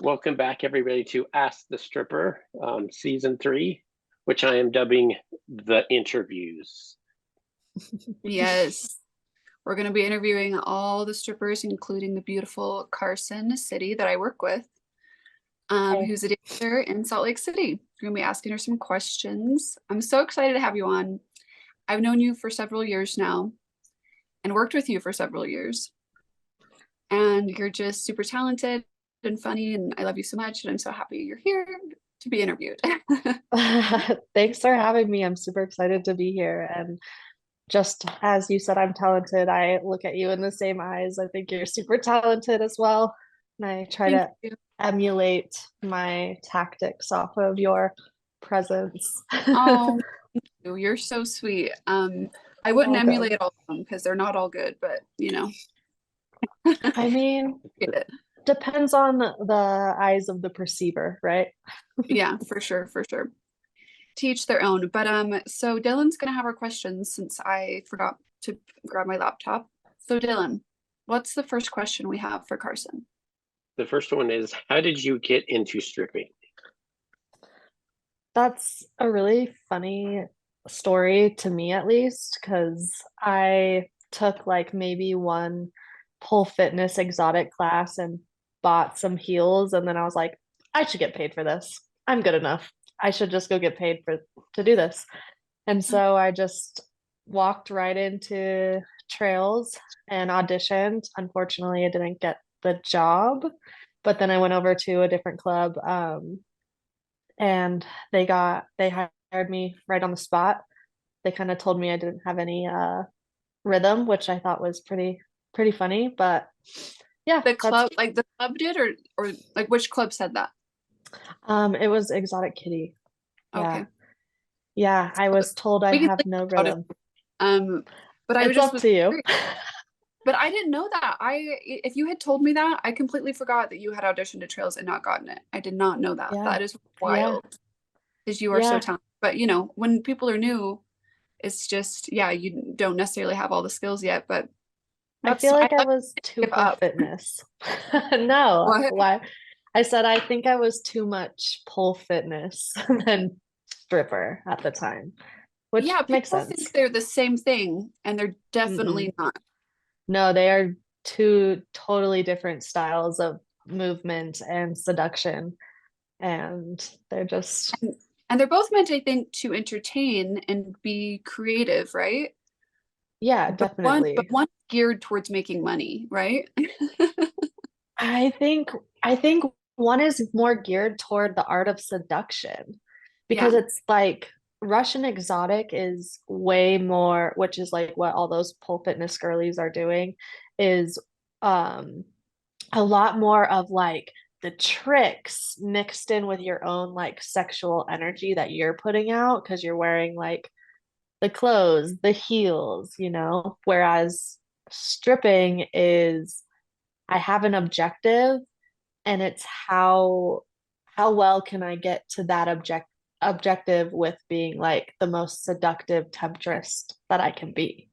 Welcome back, everybody, to Ask the Stripper, Season 3, which I am dubbing The Interviews. Yes, we're going to be interviewing all the strippers, including the beautiful Carson City that I work with, Hey. who's a dancer in Salt Lake City. We're going to be asking her some questions. I'm so excited to have you on. I've known you for several years now and worked with you for several years. And you're just super talented and funny, and I love you so much. And I'm so happy you're here to be interviewed. Thanks for having me. I'm super excited to be here. And just as you said, I'm talented. I look at you in the same eyes. I think you're super talented as well. And I try Thank to you. emulate my tactics off of your presence. Oh, thank you. You're so sweet. I wouldn't Welcome. emulate all of them because they're not all good, but I mean, get it. depends on the eyes of the perceiver, right? Yeah, for sure, for sure. To each their own. But so Dylan's gonna have our questions since I forgot to grab my laptop. So Dylan, what's the first question we have for Carson? The first one is, how did you get into stripping? That's a really funny story to me, at least, because I took like maybe one pole fitness exotic class and bought some heels, and then I was like, I should get paid for this. I'm good enough. I should just go get paid for to do this. And so I just walked right into trails and auditioned. Unfortunately, I didn't get the job, but then I went over to a different club. And they hired me right on the spot. They kind of told me I didn't have any rhythm, which I thought was pretty funny. But yeah, The club, like the club did, or like which club said that? it was Exotic Kitty. Yeah. Okay. Yeah, I was told I We can have think no about it. rhythm. But I It's just up was to you. curious. But I didn't know that. If you had told me that, I completely forgot that you had auditioned to Trails and not gotten it. I did not know that. Yeah. That is Yeah. wild because you are so Yeah. talented. But when people are new, it's just, yeah, you don't necessarily have all the skills yet, but I feel I like I like was to too give pole up. fitness. No, What? why? I said I think I was too much pole fitness than stripper at the time, which Yeah, makes people sense. think they're the same thing, and they're Mm-mm. definitely not. No, they are two totally different styles of movement and seduction, and they're just, And they're both meant, I think, to entertain and be creative, right? yeah, But definitely. one's geared towards making money, right? I think I think one is more geared toward the art of seduction because Yeah. it's like Russian exotic is way more, which is like what all those pole fitness girlies are doing, is um a lot more of like the tricks mixed in with your own like sexual energy that you're putting out because you're wearing like the clothes, the heels, whereas stripping is I have an objective and it's how well can I get to that objective with being like the most seductive temptress that I can be.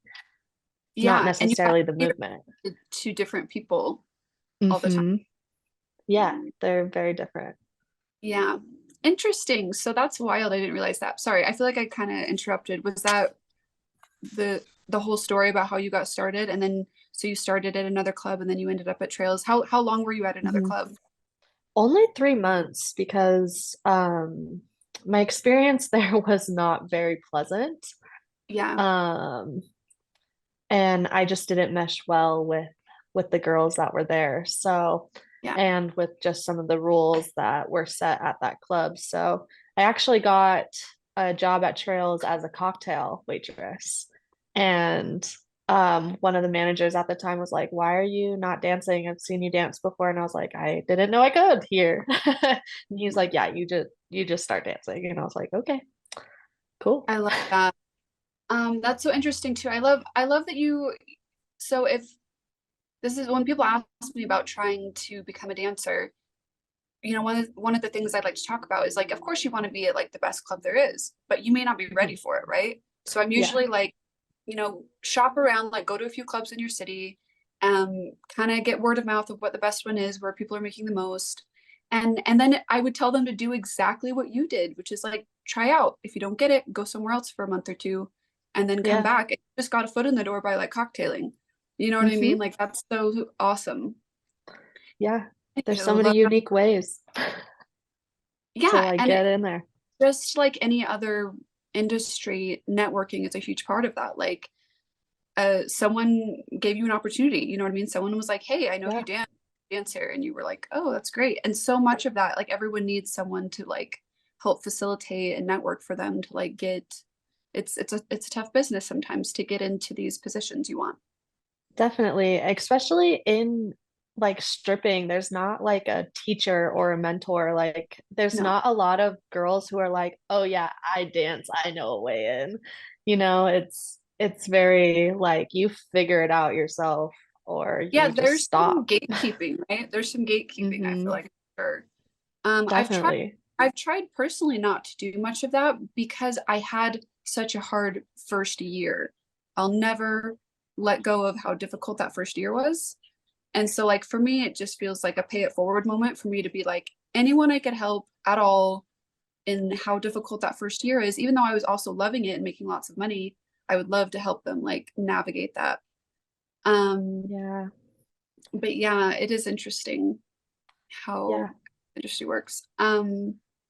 It's not Yeah. And you have necessarily the to movement. cater to different people all the time. Hmm. Yeah, they're very different. Yeah. Interesting. So that's wild. I didn't realize that. Sorry. I feel like I kind of interrupted. Was that the whole story about how you got started and then so you started at another club and then you ended up at Trails? How long were you at another Mhm. club? Only 3 months because my experience there was not very pleasant. Yeah. Um, and I just didn't mesh well with the girls that were there. So, Yeah. and with just some of the rules that were set at that club. So, I actually got a job at Trails as a cocktail waitress. And one of the managers at the time was like, "Why are you not dancing? I've seen you dance before." And I was like, "I didn't know I could here." And he's like, "Yeah, you just start dancing." And I was like, "Okay, cool." I love that. That's so interesting too. I love that you so if this is when people ask me about trying to become a dancer, one of the things I'd like to talk about is like, of course you want to be at like the best club there is, but you may not be ready for it, right? So I'm Yeah. usually like, shop around, like go to a few clubs in your city, kind of get word of mouth of what the best one is, where people are making the most, And then I would tell them to do exactly what you did, which is like try out. If you don't get it, go somewhere else for a month or two and then come Yeah. back. It just got a foot in the door by like cocktailing. You know what I Mm-hmm. mean? Like that's so awesome. Yeah. There's so Ew, many but, unique ways to yeah, like and get in there. just like any other industry, networking is a huge part of that. Like someone gave you an opportunity, you know what I mean? Someone was like, hey, I know Yeah. you dance here, and you were like, oh, that's great. And so much of that, like everyone needs someone to like help facilitate and network for them to like get it's a tough business sometimes to get into these positions you want. Definitely, especially in like stripping, there's not like a teacher or a mentor. Like, there's No. not a lot of girls who are like, "Oh yeah, I dance. I know a way in." It's very like you figure it out yourself or Yeah, you just there's some stop. gatekeeping, right? There's some gatekeeping, I feel Hmm. like, for sure. I've tried Definitely. I've tried personally not to do much of that because I had such a hard first year. I'll never let go of how difficult that first year was. And so like for me, it just feels like a pay it forward moment for me to be like anyone I could help at all in how difficult that first year is, even though I was also loving it and making lots of money, I would love to help them like navigate that. Um, Yeah. but yeah, it is interesting Yeah. how industry works.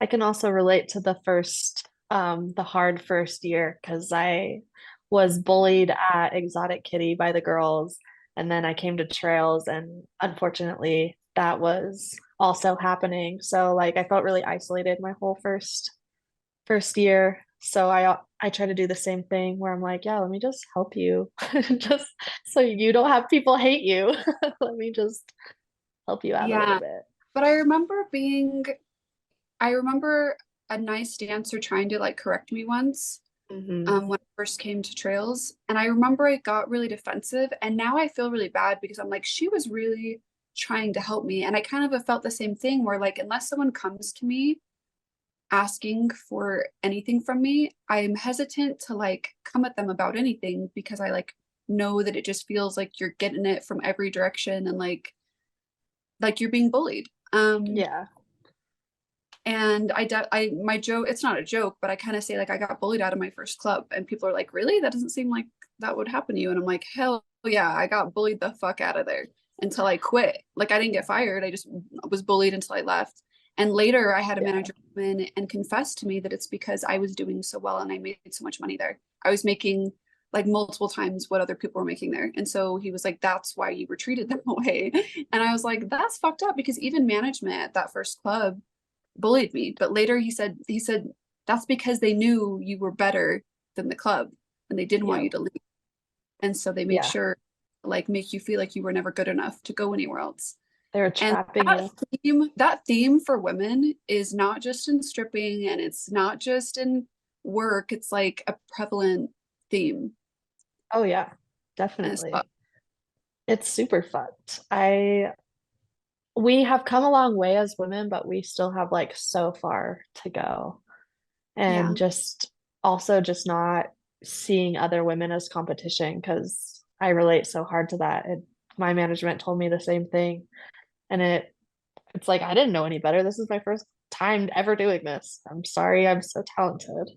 I can also relate to the hard first year because I was bullied at Exotic Kitty by the girls, and then I came to Trails, and unfortunately, that was also happening. So like I felt really isolated my whole first year. So I try to do the same thing where I'm like, yeah, let me just help you, just so you don't have people hate you. Let me just help you out a little Yeah, bit. but I remember a nice dancer trying to like correct me once Hmm. when I first came to Trails. And I remember I got really defensive. And now I feel really bad because I'm like, she was really trying to help me. And I kind of have felt the same thing where, like, unless someone comes to me asking for anything from me, I'm hesitant to like come at them about anything because I like know that it just feels like you're getting it from every direction and like you're being bullied. Yeah. And my joke, it's not a joke, but I kind of say like I got bullied out of my first club, and people are like, really? That doesn't seem like that would happen to you. And I'm like, hell yeah, I got bullied the fuck out of there until I quit. Like I didn't get fired, I just was bullied until I left. And later I had a Yeah. manager come in and confess to me that it's because I was doing so well and I made so much money there. I was making like multiple times what other people were making there. And so he was like, that's why you were treated that way. And I was like, that's fucked up because even management at that first club bullied me. But later he said that's because they knew you were better than the club and they didn't want Yeah. you to leave. And so they made Yeah. sure like make you feel like you were never good enough to go anywhere else. They were And trapping you. that theme for women is not just in stripping and it's not just in work. It's like a prevalent theme. Oh yeah, And it's fun. definitely. It's super fucked. We have come a long way as women, but we still have like so far to go. Yeah. And just also just not seeing other women as competition because I relate so hard to that. And my management told me the same thing. And it's like I didn't know any better. This is my first time ever doing this. I'm sorry, I'm so talented.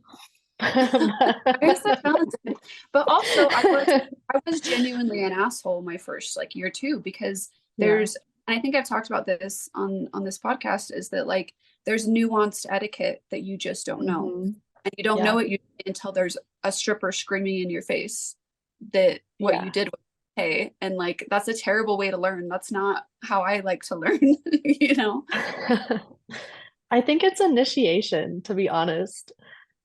You're so talented. But also I was genuinely an asshole my first like year too, because Yeah. there's and I think I've talked about this on this podcast, is that like there's nuanced etiquette that you just don't know. Hmm. And you don't know Yeah. it until there's a stripper screaming in your face that what you Yeah. did was okay. And like that's a terrible way to learn. That's not how I like to learn, you know? I think it's initiation, to be honest.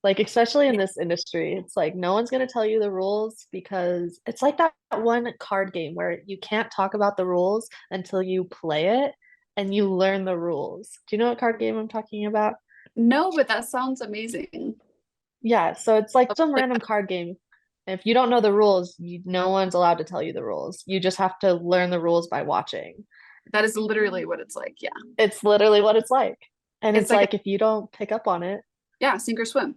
Like, especially in Yeah. this industry, it's like no one's going to tell you the rules because it's like that one card game where you can't talk about the rules until you play it and you learn the rules. Do you know what card game I'm talking about? No, but that sounds amazing. Yeah, so it's like some random card game. If you don't know the rules, no one's allowed to tell you the rules. You just have to learn the rules by watching. That is literally what it's like. Yeah. It's literally what it's like. And It's it's like like if you don't pick up on it, yeah, sink or swim.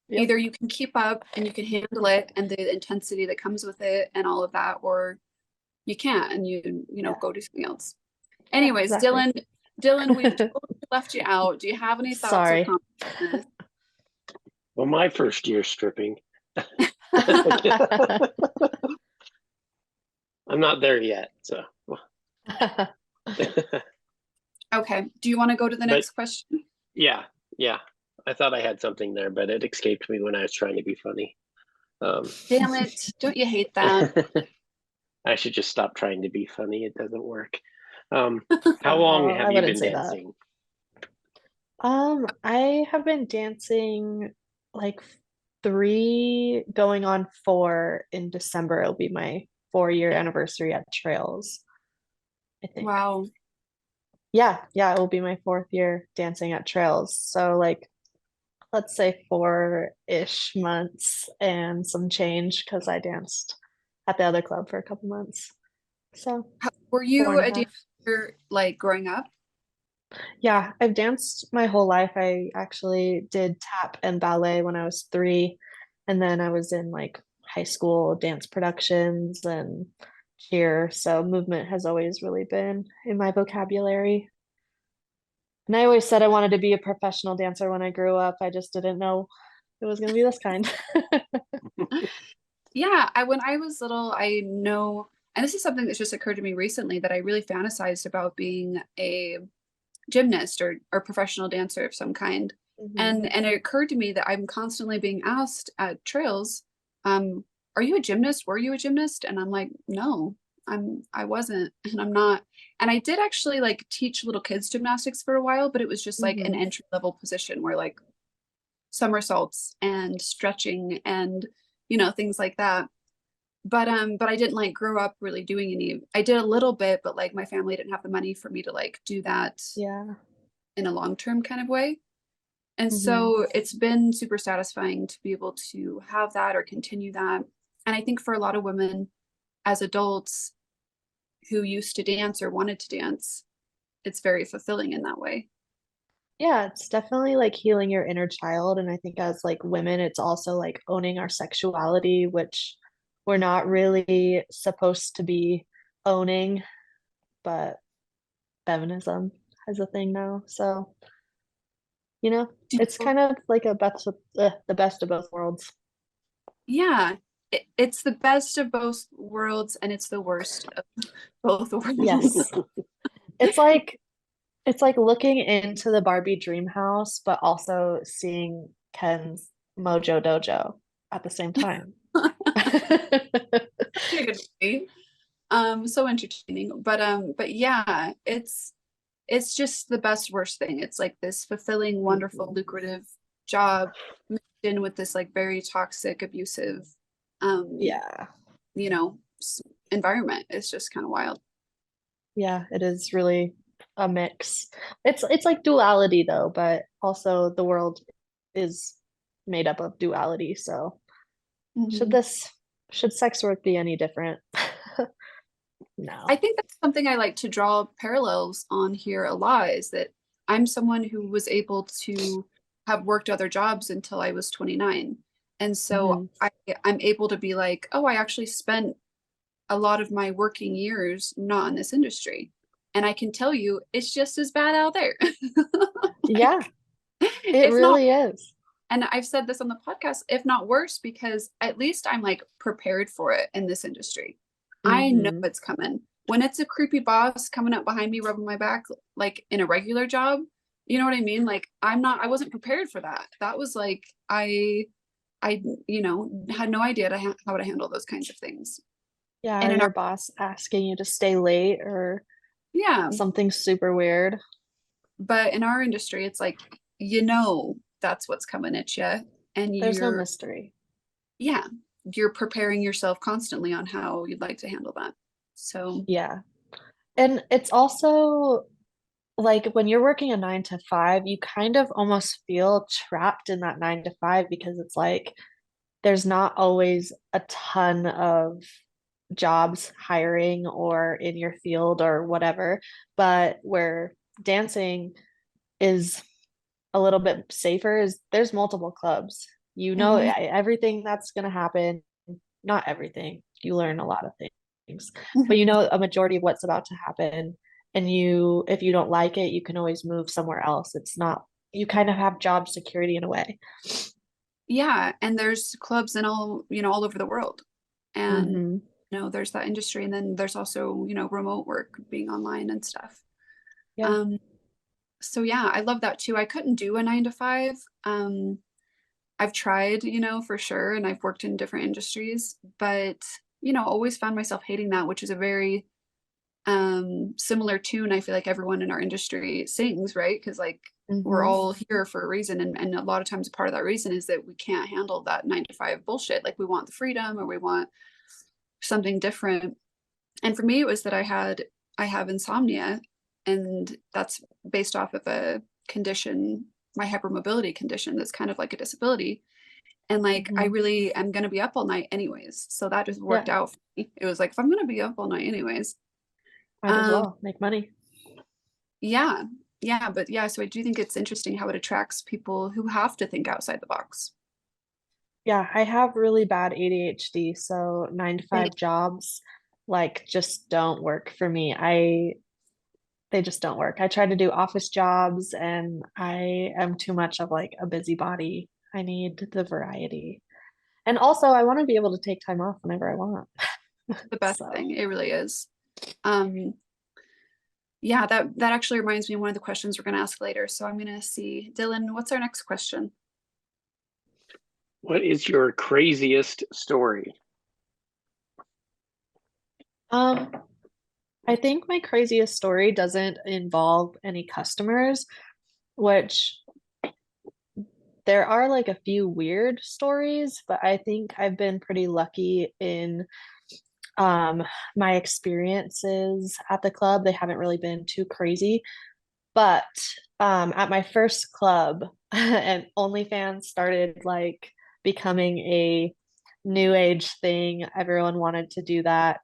yep, Either you can keep up and you can handle it and the intensity that comes with it and all of that, or you can't and you know yeah, go do something else. yeah, Anyways, exactly. Dylan, we've left you out. Do you have any thoughts or Sorry. comments on this? Well, my first year stripping. I'm not there yet, so. Okay. Do you want to go to the next question? Yeah. I thought I had something there, but it escaped me when I was trying to be funny. Damn it. Don't you hate that? I should just stop trying to be funny. It doesn't work. How long have I you wouldn't been say that. dancing? I have been dancing like 3 going on 4 in December. It'll be my 4-year anniversary at Trails, I think. Wow. Yeah, it will be my 4th year dancing at Trails. So like let's say 4-ish months and some change because I danced at the other club for a couple months. So Were you 4.5. a dancer like growing up? Yeah, I've danced my whole life. I actually did tap and ballet when I was 3, and then I was in like high school dance productions and cheer. So movement has always really been in my vocabulary. And I always said I wanted to be a professional dancer when I grew up. I just didn't know it was going to be this kind. Yeah, when I was little, I know, and this is something that's just occurred to me recently that I really fantasized about being a gymnast or professional dancer of some kind. Mhm. And it occurred to me that I'm constantly being asked at Trails, are you a gymnast? Were you a gymnast? And I'm like, no, I wasn't, and I'm not. And I did actually like teach little kids gymnastics for a while, but it was just like an Mhm. entry level position where like somersaults and stretching and things like that. But I didn't like grow up really doing any. I did a little bit, but like my family didn't have the money for me to like do that Yeah. in a long-term kind of way. And Mhm. so it's been super satisfying to be able to have that or continue that. And I think for a lot of women as adults who used to dance or wanted to dance, it's very fulfilling in that way. Yeah, it's definitely like healing your inner child. And I think as like women, it's also like owning our sexuality, which we're not really supposed to be owning, but feminism is a thing now. So, Do it's you- kind of like the best of both worlds. Yeah, it's the best of both worlds and it's the worst of both worlds. Yes. It's like looking into the Barbie dream house, but also seeing Ken's Mojo Dojo at the same time. Such a good movie. So entertaining. But yeah, it's just the best worst thing. It's like this fulfilling, wonderful, lucrative job mixed in with this like very toxic, abusive Yeah. you know, environment. It's just kind of wild. Yeah, it is really a mix. It's like duality though, but also the world is made up of duality. So should Mhm. this should sex work be any different? No. I think that's something I like to draw parallels on here a lot is that I'm someone who was able to have worked other jobs until I was 29. And so Mhm. I'm able to be like, oh, I actually spent a lot of my working years not in this industry. And I can tell you it's just as bad out there. Yeah, Like, it if not, really is. and I've said this on the podcast, if not worse, because at least I'm like prepared for it in this industry. I know Hmm. it's coming. When it's a creepy boss coming up behind me, rubbing my back, like in a regular job, you know what I mean? Like I wasn't prepared for that. That was like, I, had no idea how to handle those kinds of things. Yeah, And or in our, your boss asking you to stay late or yeah, something super weird. but in our industry, it's like, that's what's coming at you. And There's no mystery. yeah, you're preparing yourself constantly on how you'd like to handle that. So, Yeah. And it's also like when you're working a 9 to 5, you kind of almost feel trapped in that 9 to 5 because it's like there's not always a ton of jobs hiring or in your field or whatever. But where dancing is a little bit safer is there's multiple clubs. mhm. Everything that's going to happen, not everything. You learn a lot of things, but a majority of what's about to happen. and if you don't like it, you can always move somewhere else. It's not, you kind of have job security in a way. Yeah, and there's clubs in all over the world. And Hmm. there's that industry, and then there's also, remote work, being online and stuff. Yeah. Um, so yeah, I love that too. I couldn't do a 9 to 5. I've tried, for sure, and I've worked in different industries, but always found myself hating that, which is a very similar tune I feel like everyone in our industry sings, right? Because like we're Hmm. all here for a reason, and a lot of times part of that reason is that we can't handle that 9 to 5 bullshit. Like we want the freedom, or we want something different. And for me, it was that I have insomnia, and that's based off of a condition, my hypermobility condition, that's kind of like a disability. And like I Hmm. really am going to be up all night anyways, so that just worked Yeah, out for me. It was like, if I'm going to be up all night anyways, might as um well make money. yeah, yeah, but yeah, so I do think it's interesting how it attracts people who have to think outside the box. Yeah, I have really bad ADHD, so nine to Same. five jobs like just don't work for me. They just don't work. I try to do office jobs and I am too much of like a busybody. I need the variety. And also I want to be able to take time off whenever I want. The best So, thing, it really is. um yeah, that actually reminds me of one of the questions we're going to ask later, so I'm going to see, Dylan, what's our next question? What is your craziest story? um, I think my craziest story doesn't involve any customers, which there are like a few weird stories, but I think I've been pretty lucky in um my experiences at the club. They haven't really been too crazy. But at my first club, and OnlyFans started like becoming a new age thing. Everyone wanted to do that.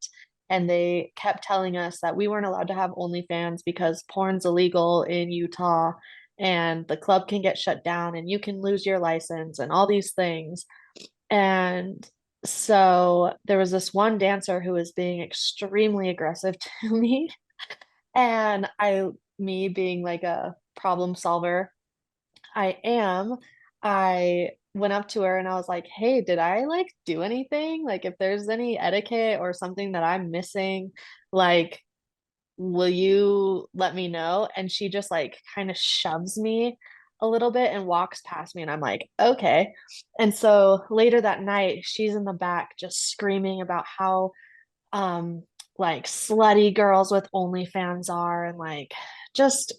And they kept telling us that we weren't allowed to have OnlyFans because porn's illegal in Utah and the club can get shut down and you can lose your license and all these things. And so there was this one dancer who was being extremely aggressive to me. And me being like a problem solver, I am, I went up to her and I was like, hey, did I like do anything? Like, if there's any etiquette or something that I'm missing, like, will you let me know? And she just like kind of shoves me a little bit and walks past me. And I'm like, okay. And so later that night, she's in the back just screaming about how um like slutty girls with OnlyFans are and like just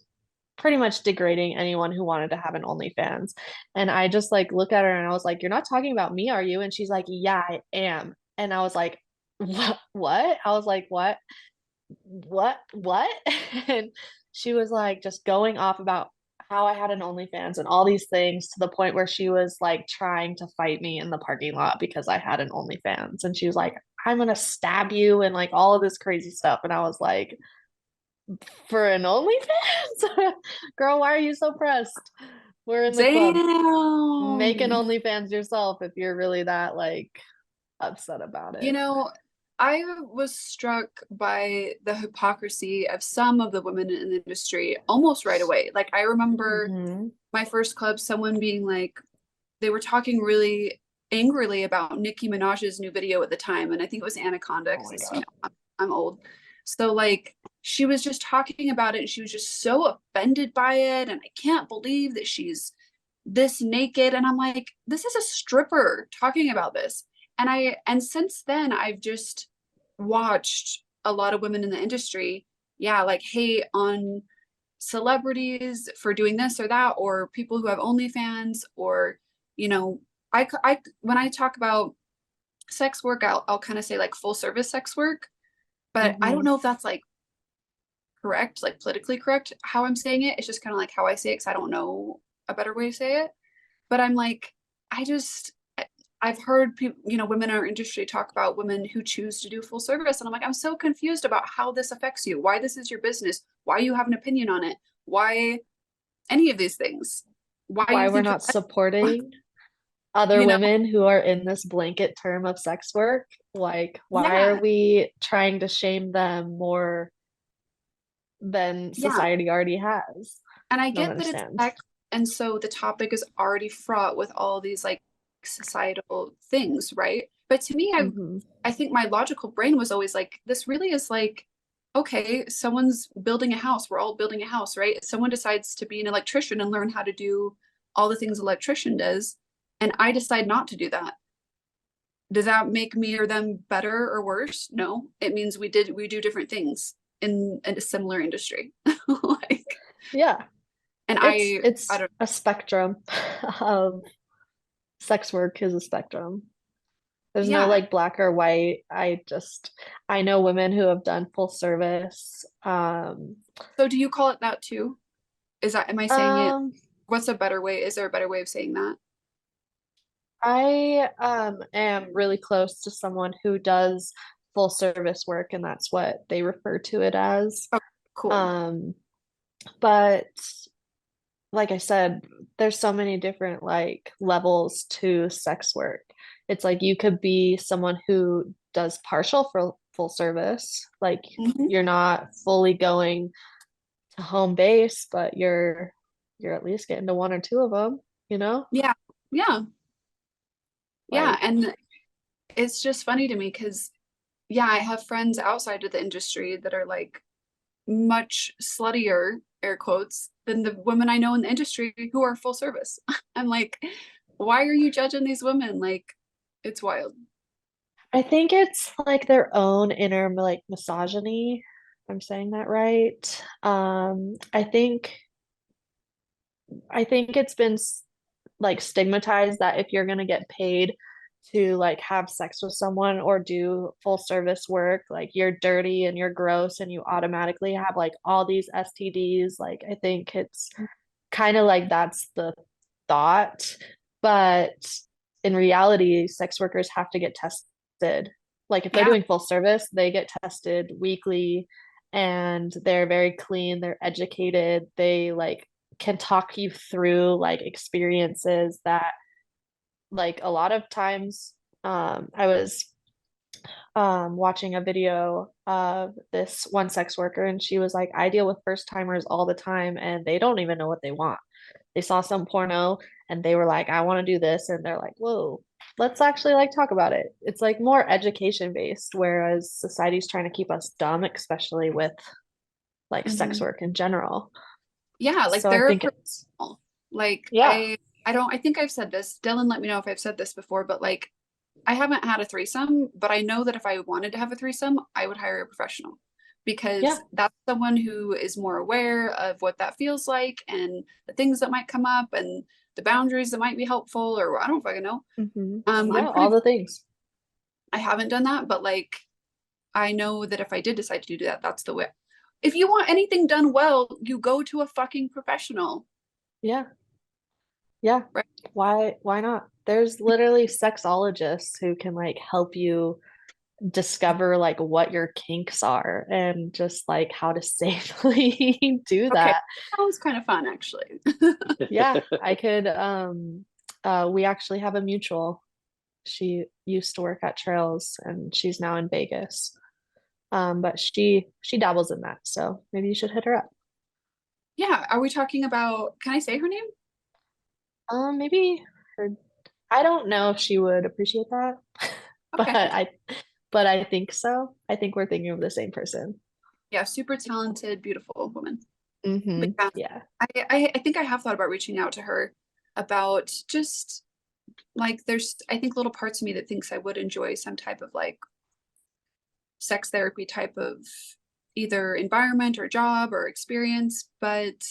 pretty much degrading anyone who wanted to have an OnlyFans. And I just like look at her and I was like, "You're not talking about me, are you?" And she's like, "Yeah, I am." And I was like, "What? What?" I was like, "What? What? What?" And she was like just going off about how I had an OnlyFans and all these things to the point where she was like trying to fight me in the parking lot because I had an OnlyFans. And she was like, "I'm gonna stab you," and like all of this crazy stuff. And I was like, "For an OnlyFans? Girl, why are you so pressed? We're in the club. Make an Damn. OnlyFans yourself if you're really that like upset about You it." know, I was struck by the hypocrisy of some of the women in the industry almost right away. Like, I remember Hmm. my first club, someone being like, they were talking really angrily about Nicki Minaj's new video at the time. And I think it was Anaconda, Oh my because, God. I'm old. So, like, she was just talking about it and she was just so offended by it. And I can't believe that she's this naked. And I'm like, this is a stripper talking about this. And since then I've just watched a lot of women in the industry, yeah, like hate on celebrities for doing this or that, or people who have OnlyFans, or you know I when I talk about sex work, I'll kind of say like full service sex work, but I don't Hmm. know if that's like correct, like politically correct how I'm saying it. It's just kind of like how I say it, because I don't know a better way to say it. But I'm like, I just, I've heard people, women in our industry talk about women who choose to do full service. And I'm like, I'm so confused about how this affects you, why this is your business, why you have an opinion on it, why any of these things, why Why you we're think not you're, supporting other you know, women who are in this blanket term of sex work? Like, why are yeah. we trying to shame them more than Yeah. society already has. And I Don't get that it's understand. sex, and so the topic is already fraught with all these like societal things, right? But to me, Mhm. I think my logical brain was always like, this really is like, okay, someone's building a house. We're all building a house, right? Someone decides to be an electrician and learn how to do all the things an electrician does, and I decide not to do that. Does that make me or them better or worse? No. It means we do different things in a similar industry. Like, Yeah. and It's I it's don't, a spectrum of sex work is a spectrum. There's no yeah. like black or white. I know women who have done full service. So do you call it that too? Am I saying it? Um, What's a better way? Is there a better way of saying that? I am really close to someone who does full service work, and that's what they refer to it as. Oh, cool. Um, but like I said, there's so many different like levels to sex work. It's like you could be someone who does partial for full service, like Mhm. you're not fully going to home base, but you're at least getting to one or two of them, you know? Yeah. Yeah. Yeah. Like, And it's just funny to me because, yeah, I have friends outside of the industry that are like much sluttier, air quotes, than the women I know in the industry who are full service. I'm like, why are you judging these women? Like, it's wild. I think it's like their own inner like misogyny. I'm saying that right. I think it's been like stigmatized that if you're gonna get paid to like have sex with someone or do full service work, like you're dirty and you're gross and you automatically have like all these STDs. Like I think it's kind of like that's the thought, but in reality, sex workers have to get tested. Like if they're Yeah. doing full service, they get tested weekly and they're very clean, they're educated, they like can talk you through like experiences that like a lot of times I was watching a video of this one sex worker and she was like, I deal with first timers all the time and they don't even know what they want. They saw some porno and they were like, I want to do this. And they're like, whoa, let's actually like talk about it. It's like more education based, whereas society's trying to keep us dumb, especially with like sex Mhm. work in general. Yeah, like So I they're a think it's, professional. Like yeah, I don't I think I've said this. Dylan, let me know if I've said this before, but like I haven't had a threesome, but I know that if I wanted to have a threesome, I would hire a professional yeah. because that's someone who is more aware of what that feels like and the things that might come up and the boundaries that might be helpful or I don't fucking know. I'm Yeah, all pretty, the things. I haven't done that, but like I know that if I did decide to do that, that's the way. If you want anything done well, you go to a fucking professional, Yeah. Yeah. right? Why not? There's literally sexologists who can like help you discover like what your kinks are and just like how to safely do Okay, that. that was kind of fun actually. Yeah, I could we actually have a mutual. She used to work at Trails and she's now in Vegas. But she dabbles in that, so maybe you should hit her up. Yeah, are we talking about, can I say her name? Maybe her I don't know if she would appreciate that, but Okay. I think so. I think we're thinking of the same person. Yeah, super talented, beautiful woman. But Mm-hmm. yeah, Yeah. I think I have thought about reaching out to her about just like there's I think little parts of me that thinks I would enjoy some type of like sex therapy type of either environment or job or experience. But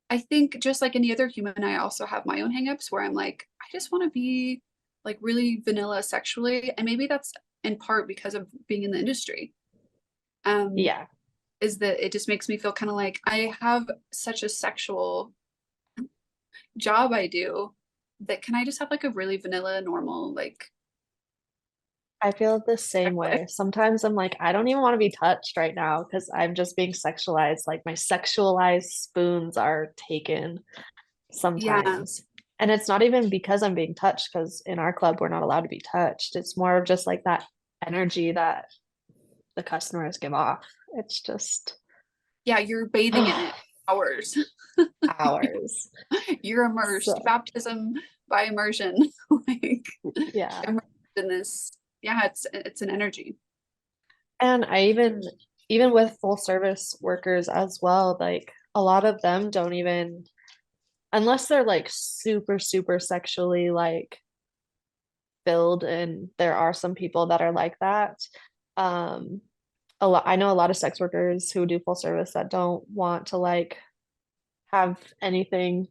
I think just like any other human, I also have my own hangups where I'm like, I just want to be like really vanilla sexually. And maybe that's in part because of being in the industry. Um, Yeah. is that it just makes me feel kind of like I have such a sexual job I do that can I just have like a really vanilla, normal, like I feel the sex same life? way. Sometimes I'm like, I don't even want to be touched right now because I'm just being sexualized. Like my sexualized spoons are taken Yeah. sometimes. And it's not even because I'm being touched, because in our club, we're not allowed to be touched. It's more of just like that energy that the customers give off. It's just, Yeah, you're bathing in it hours. Hours. You're immersed. So, Baptism by immersion. Like yeah. immersed in this. Yeah, it's an energy. And I even with full service workers as well, like a lot of them don't even, unless they're like super, super sexually like filled, and there are some people that are like that. Um, I know a lot of sex workers who do full service that don't want to like have anything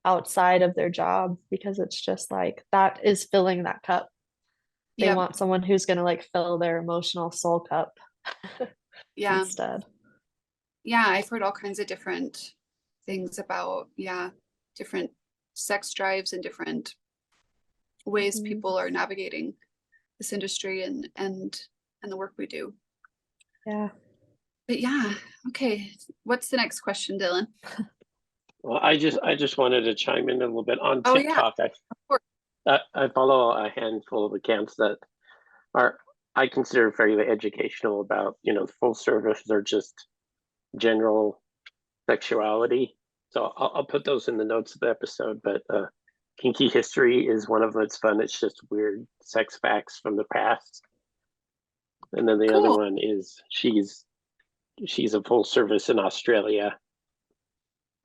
outside of their job because it's just like that is filling that cup. They Yep. want someone who's gonna like fill their emotional soul cup Yeah. instead. Yeah, I've heard all kinds of different things about, yeah, different sex drives and different ways Mhm. people are navigating this industry and the work we do. Yeah. But yeah, okay. What's the next question, Dylan? Well, I just wanted to chime in a little bit on Oh yeah, TikTok. of course. I follow a handful of accounts that are I consider very educational about, full service or just general sexuality. So I'll put those in the notes of the episode. But Kinky History is one of them. It's fun. It's just weird sex facts from the past. And then the other Cool. one is she's a full service in Australia,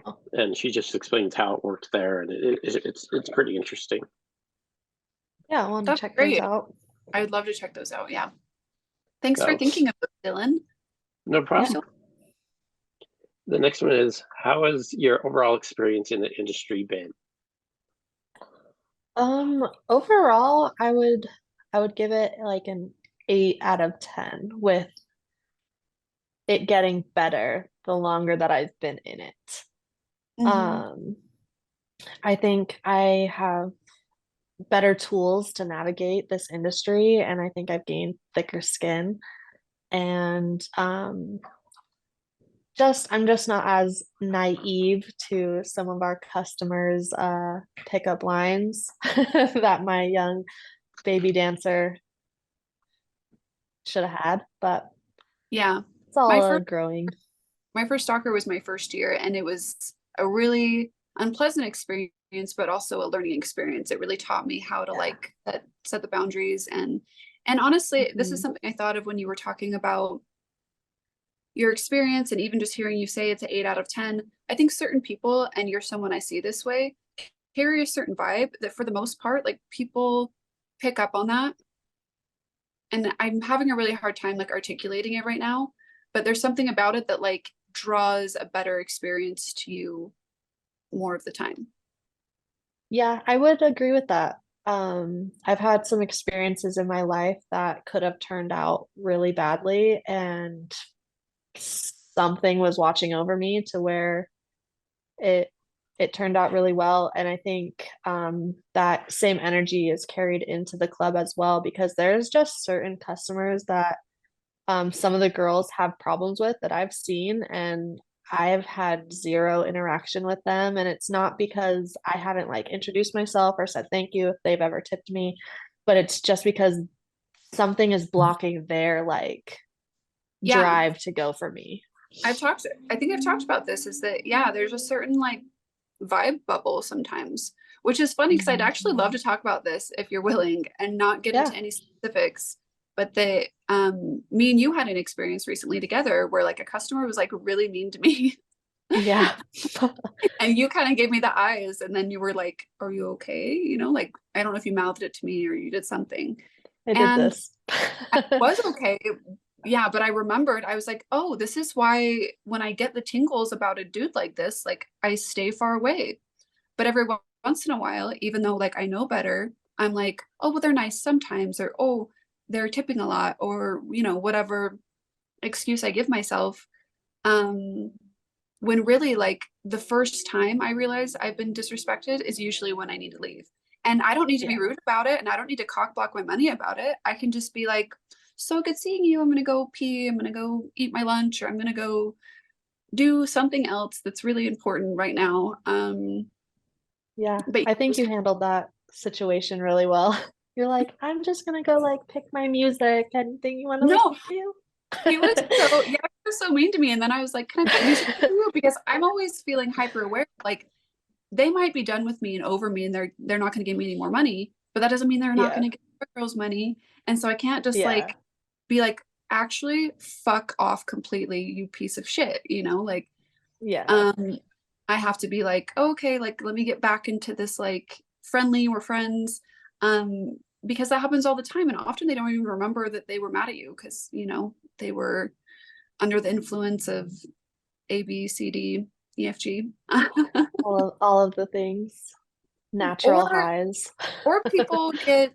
Oh, and she just explains how it works there, and it's pretty interesting. yeah, I want to That's check those great. out. I would love to check those out. Yeah. Thanks for So thinking of those, Dylan. no You're problem. so The next one is, how has your overall experience in the industry been? Overall, I would give it like an 8 out of 10 with it getting better the longer that I've been in it. Mhm. Um, I think I have better tools to navigate this industry, and I think I've gained thicker skin. And I'm just not as naive to some of our customers' pickup lines that my young baby dancer should have had, but Yeah. it's all My first growing. my first stalker was my first year, and it was a really unpleasant experience, but also a learning experience. It really taught me how to Yeah. like set the boundaries and honestly, this is Mhm. something I thought of when you were talking about your experience and even just hearing you say it's an 8 out of 10. I think certain people, and you're someone I see this way, carry a certain vibe that for the most part, like people pick up on that. And I'm having a really hard time like articulating it right now, but there's something about it that like draws a better experience to you more of the time. Yeah, I would agree with that. I've had some experiences in my life that could have turned out really badly, and something was watching over me to where it it turned out really well. And I think that same energy is carried into the club as well, because there's just certain customers that some of the girls have problems with that I've seen, and I've had zero interaction with them. And it's not because I haven't like introduced myself or said thank you if they've ever tipped me, but it's just because something is blocking their like Yeah, drive to go for me. I think I've talked about this is that, yeah, there's a certain like vibe bubble sometimes, which is funny because I'd actually love to talk about this if you're willing and not get Yeah. into any specifics. But that me and you had an experience recently together where like a customer was like really mean to me Yeah. and you kind of gave me the eyes and then you were like, are you okay? You know, like I don't know if you mouthed it to me or you did something. I did And this. I was okay. Yeah, but I remembered, I was like, oh, this is why when I get the tingles about a dude like this, like I stay far away. But every once in a while, even though like I know better, I'm like, oh, well, they're nice sometimes, or oh, they're tipping a lot, or whatever excuse I give myself. Um, when really like the first time I realize I've been disrespected is usually when I need to leave. And I don't need to be Yeah. rude about it and I don't need to cock block my money about it. I can just be like, so good seeing you. I'm gonna go pee, I'm gonna go eat my lunch, or I'm gonna go do something else that's really important right now. Yeah. But I think you handled that situation really well. You're like, I'm just gonna go like pick my music. Anything you want to listen no, to? He was so yeah, he was so mean to me. And then I was like, can I put music for you? Because I'm always feeling hyper aware. Like they might be done with me and over me and they're not gonna give me any more money, but that doesn't mean they're not Yeah. gonna give other girls money. And so I can't just Yeah. like be like, actually fuck off completely, you piece of shit, like Yeah. um I have to be like, okay, like let me get back into this like friendly, we're friends. Because that happens all the time and often they don't even remember that they were mad at you because they were under the influence of A, B, C, D, E, F, G. All of the things. Natural or highs. or people get,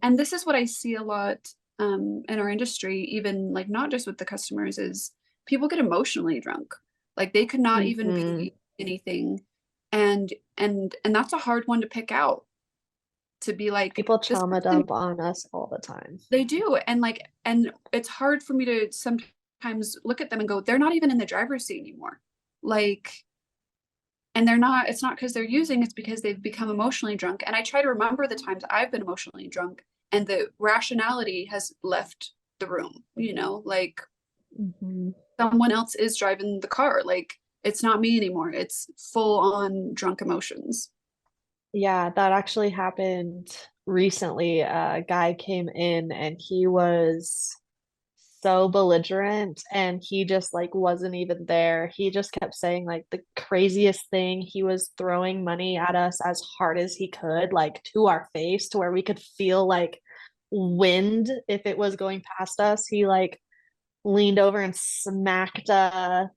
and this is what I see a lot in our industry, even like not just with the customers, is people get emotionally drunk. Like they could not even Hmm. be anything. And that's a hard one to pick out, to be like, People this trauma person, dump on us all the time. they do. And it's hard for me to sometimes look at them and go, they're not even in the driver's seat anymore. Like, and they're not, it's not because they're using, it's because they've become emotionally drunk. And I try to remember the times I've been emotionally drunk and the rationality has left the room, like Hmm. someone else is driving the car. Like it's not me anymore. It's full on drunk emotions. Yeah, that actually happened recently. A guy came in and he was so belligerent and he just like wasn't even there. He just kept saying like the craziest thing. He was throwing money at us as hard as he could, like to our face, to where we could feel like wind if it was going past us. He like leaned over and smacked a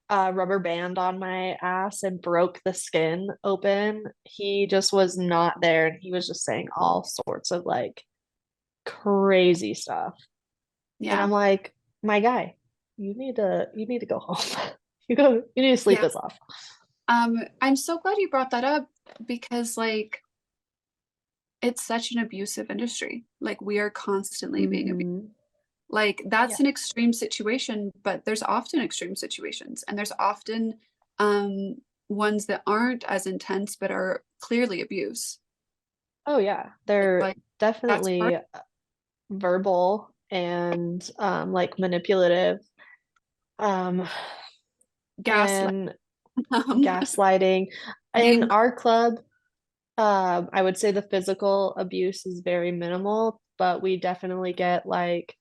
rubber band on my ass and broke the skin open. He just was not there and he was just saying all sorts of like crazy stuff. And Yeah. I'm like, my guy, you need to go home. You need to sleep Yeah. this off. I'm so glad you brought that up because like it's such an abusive industry. Like we are constantly being abused. Hmm. Like that's Yeah. an extreme situation, but there's often extreme situations and there's often um ones that aren't as intense but are clearly abuse. Oh yeah. They're Like that's part definitely verbal and like manipulative. Um of gaslight. and Um, gaslighting. In being our club, I would say the physical abuse is very minimal, but we definitely get like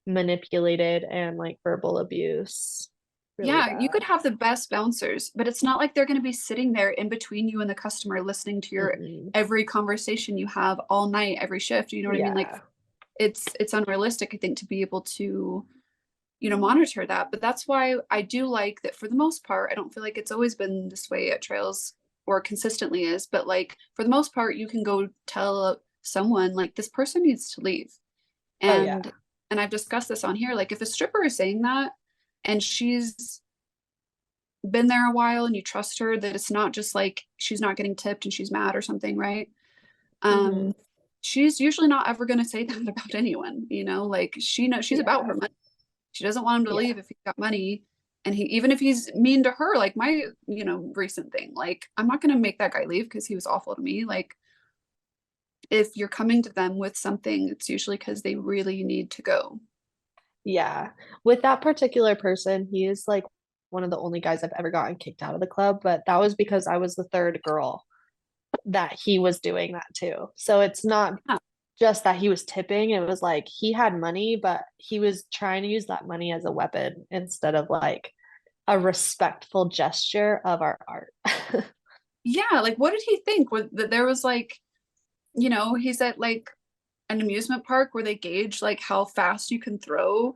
manipulated and like verbal abuse really yeah, you could bad. have the best bouncers, but it's not like they're going to be sitting there in between you and the customer listening to your Mm-mm. every conversation you have all night, every shift. You know what I mean? Like Yeah. it's unrealistic, I think, to be able to monitor that. But that's why I do like that for the most part. I don't feel like it's always been this way at trails or consistently is, but like for the most part, you can go tell someone like this person needs to leave. Oh yeah. And I've discussed this on here. Like if a stripper is saying that and she's been there a while and you trust her, that it's not just like she's not getting tipped and she's mad or something, right? Hmm. Um, she's usually not ever going to say that about anyone, like she knows she's about Yeah. her money. She doesn't want him to Yeah. leave if he's got money. And he, even if he's mean to her, like my, recent thing, like I'm not going to make that guy leave because he was awful to me. Like if you're coming to them with something, it's usually because they really need to go. Yeah. With that particular person, he is like one of the only guys I've ever gotten kicked out of the club, but that was because I was the third girl that he was doing that to. So it's not Yeah. just that he was tipping, it was like he had money, but he was trying to use that money as a weapon instead of like a respectful gesture of our art. Yeah. Like what did he think? That there was like, he's at like an amusement park where they gauge like how fast you can throw,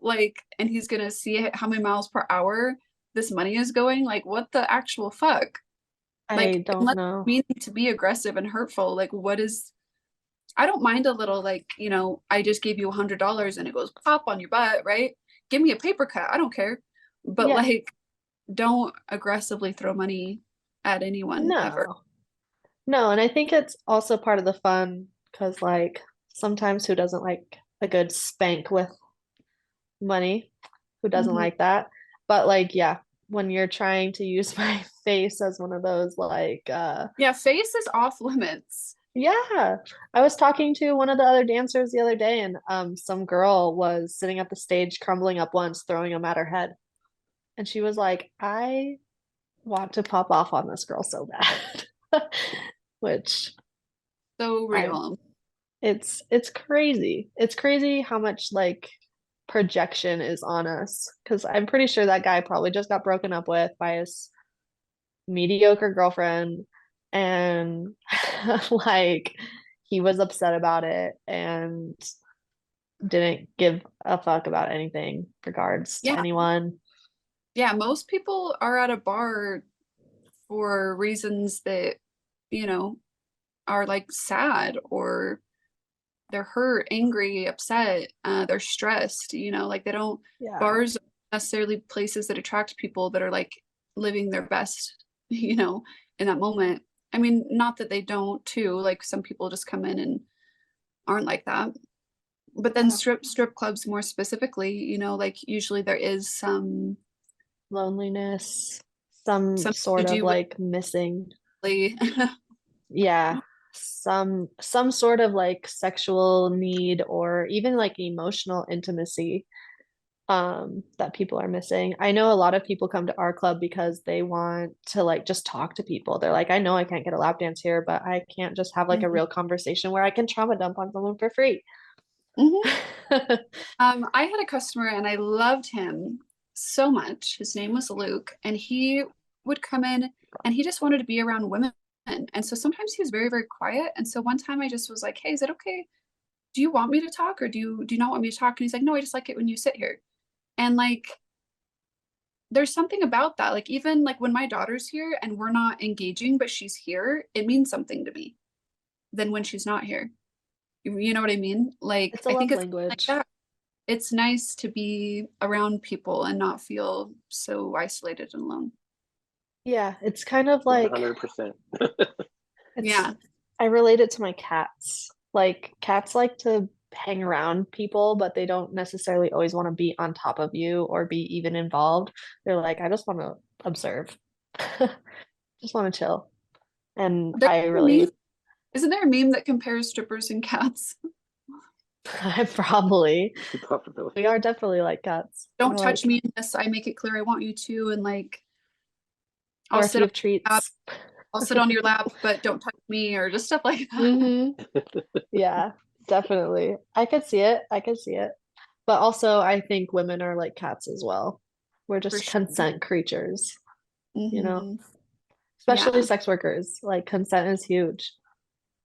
like, and he's gonna see how many miles per hour this money is going. Like, what the actual fuck? I Like, don't unless know. meaning to be aggressive and hurtful, like, what is? I don't mind a little, like, I just gave you $100 and it goes pop on your butt, right? Give me a paper cut. I don't care, but Yeah. like, don't aggressively throw money at anyone ever. No. No, and I think it's also part of the fun because like sometimes who doesn't like a good spank with money? Who doesn't Mhm. like that? But like yeah, when you're trying to use my face as one of those like Yeah, face is off limits. Yeah. I was talking to one of the other dancers the other day, and some girl was sitting at the stage crumbling up once, throwing them at her head. And she was like, I want to pop off on this girl so bad. Which So I real. it's crazy. It's crazy how much like projection is on us. Because I'm pretty sure that guy probably just got broken up with by his mediocre girlfriend, and like he was upset about it and didn't give a fuck about anything regards to Yeah. anyone. Yeah, most people are at a bar for reasons that, you know, are like sad or they're hurt, angry, upset, they're stressed, like they don't, Yeah. bars aren't necessarily places that attract people that are like living their best, in that moment. I mean, not that they don't too, like some people just come in and aren't like that. But then Yeah. strip clubs more specifically, like usually there is Loneliness, some something to sort of do with like missing, like, yeah, some sort of like sexual need or even like emotional intimacy that people are missing. I know a lot of people come to our club because they want to like just talk to people. They're like, I know I can't get a lap dance here, but I can't just have like a Mhm. real conversation where I can trauma dump on someone for free. Mhm. I had a customer and I loved him so much. His name was Luke, and he would come in and he just wanted to be around women. And so sometimes he was very, very quiet. And so one time I just was like, hey, is it okay? Do you want me to talk or do you not want me to talk? And he's like, no, I just like it when you sit here. And like there's something about that. Like even like when my daughter's here and we're not engaging, but she's here, it means something to me than when she's not here. You know what I mean? Like It's a I think love it's like language. that. It's nice to be around people and not feel so isolated and alone. Yeah, it's kind of like 100%. it's Yeah. I relate it to my cats. Like cats like to hang around people, but they don't necessarily always want to be on top of you or be even involved. They're like, I just want to observe. Just want to chill. And There's I a meme, really isn't there a meme that compares strippers and cats? I probably Possibility. we are definitely like cats. Don't We're touch like, me unless I make it clear I want you to, and like I'll or if sit you on have your lap, treats. I'll sit on your lap, but don't touch me, or just stuff like that. Yeah, definitely. I could see it. I could see it. But also, I think women are like cats as well. We're For just sure. consent creatures, you know, Hmm. especially Yeah. sex workers. Like, consent is huge.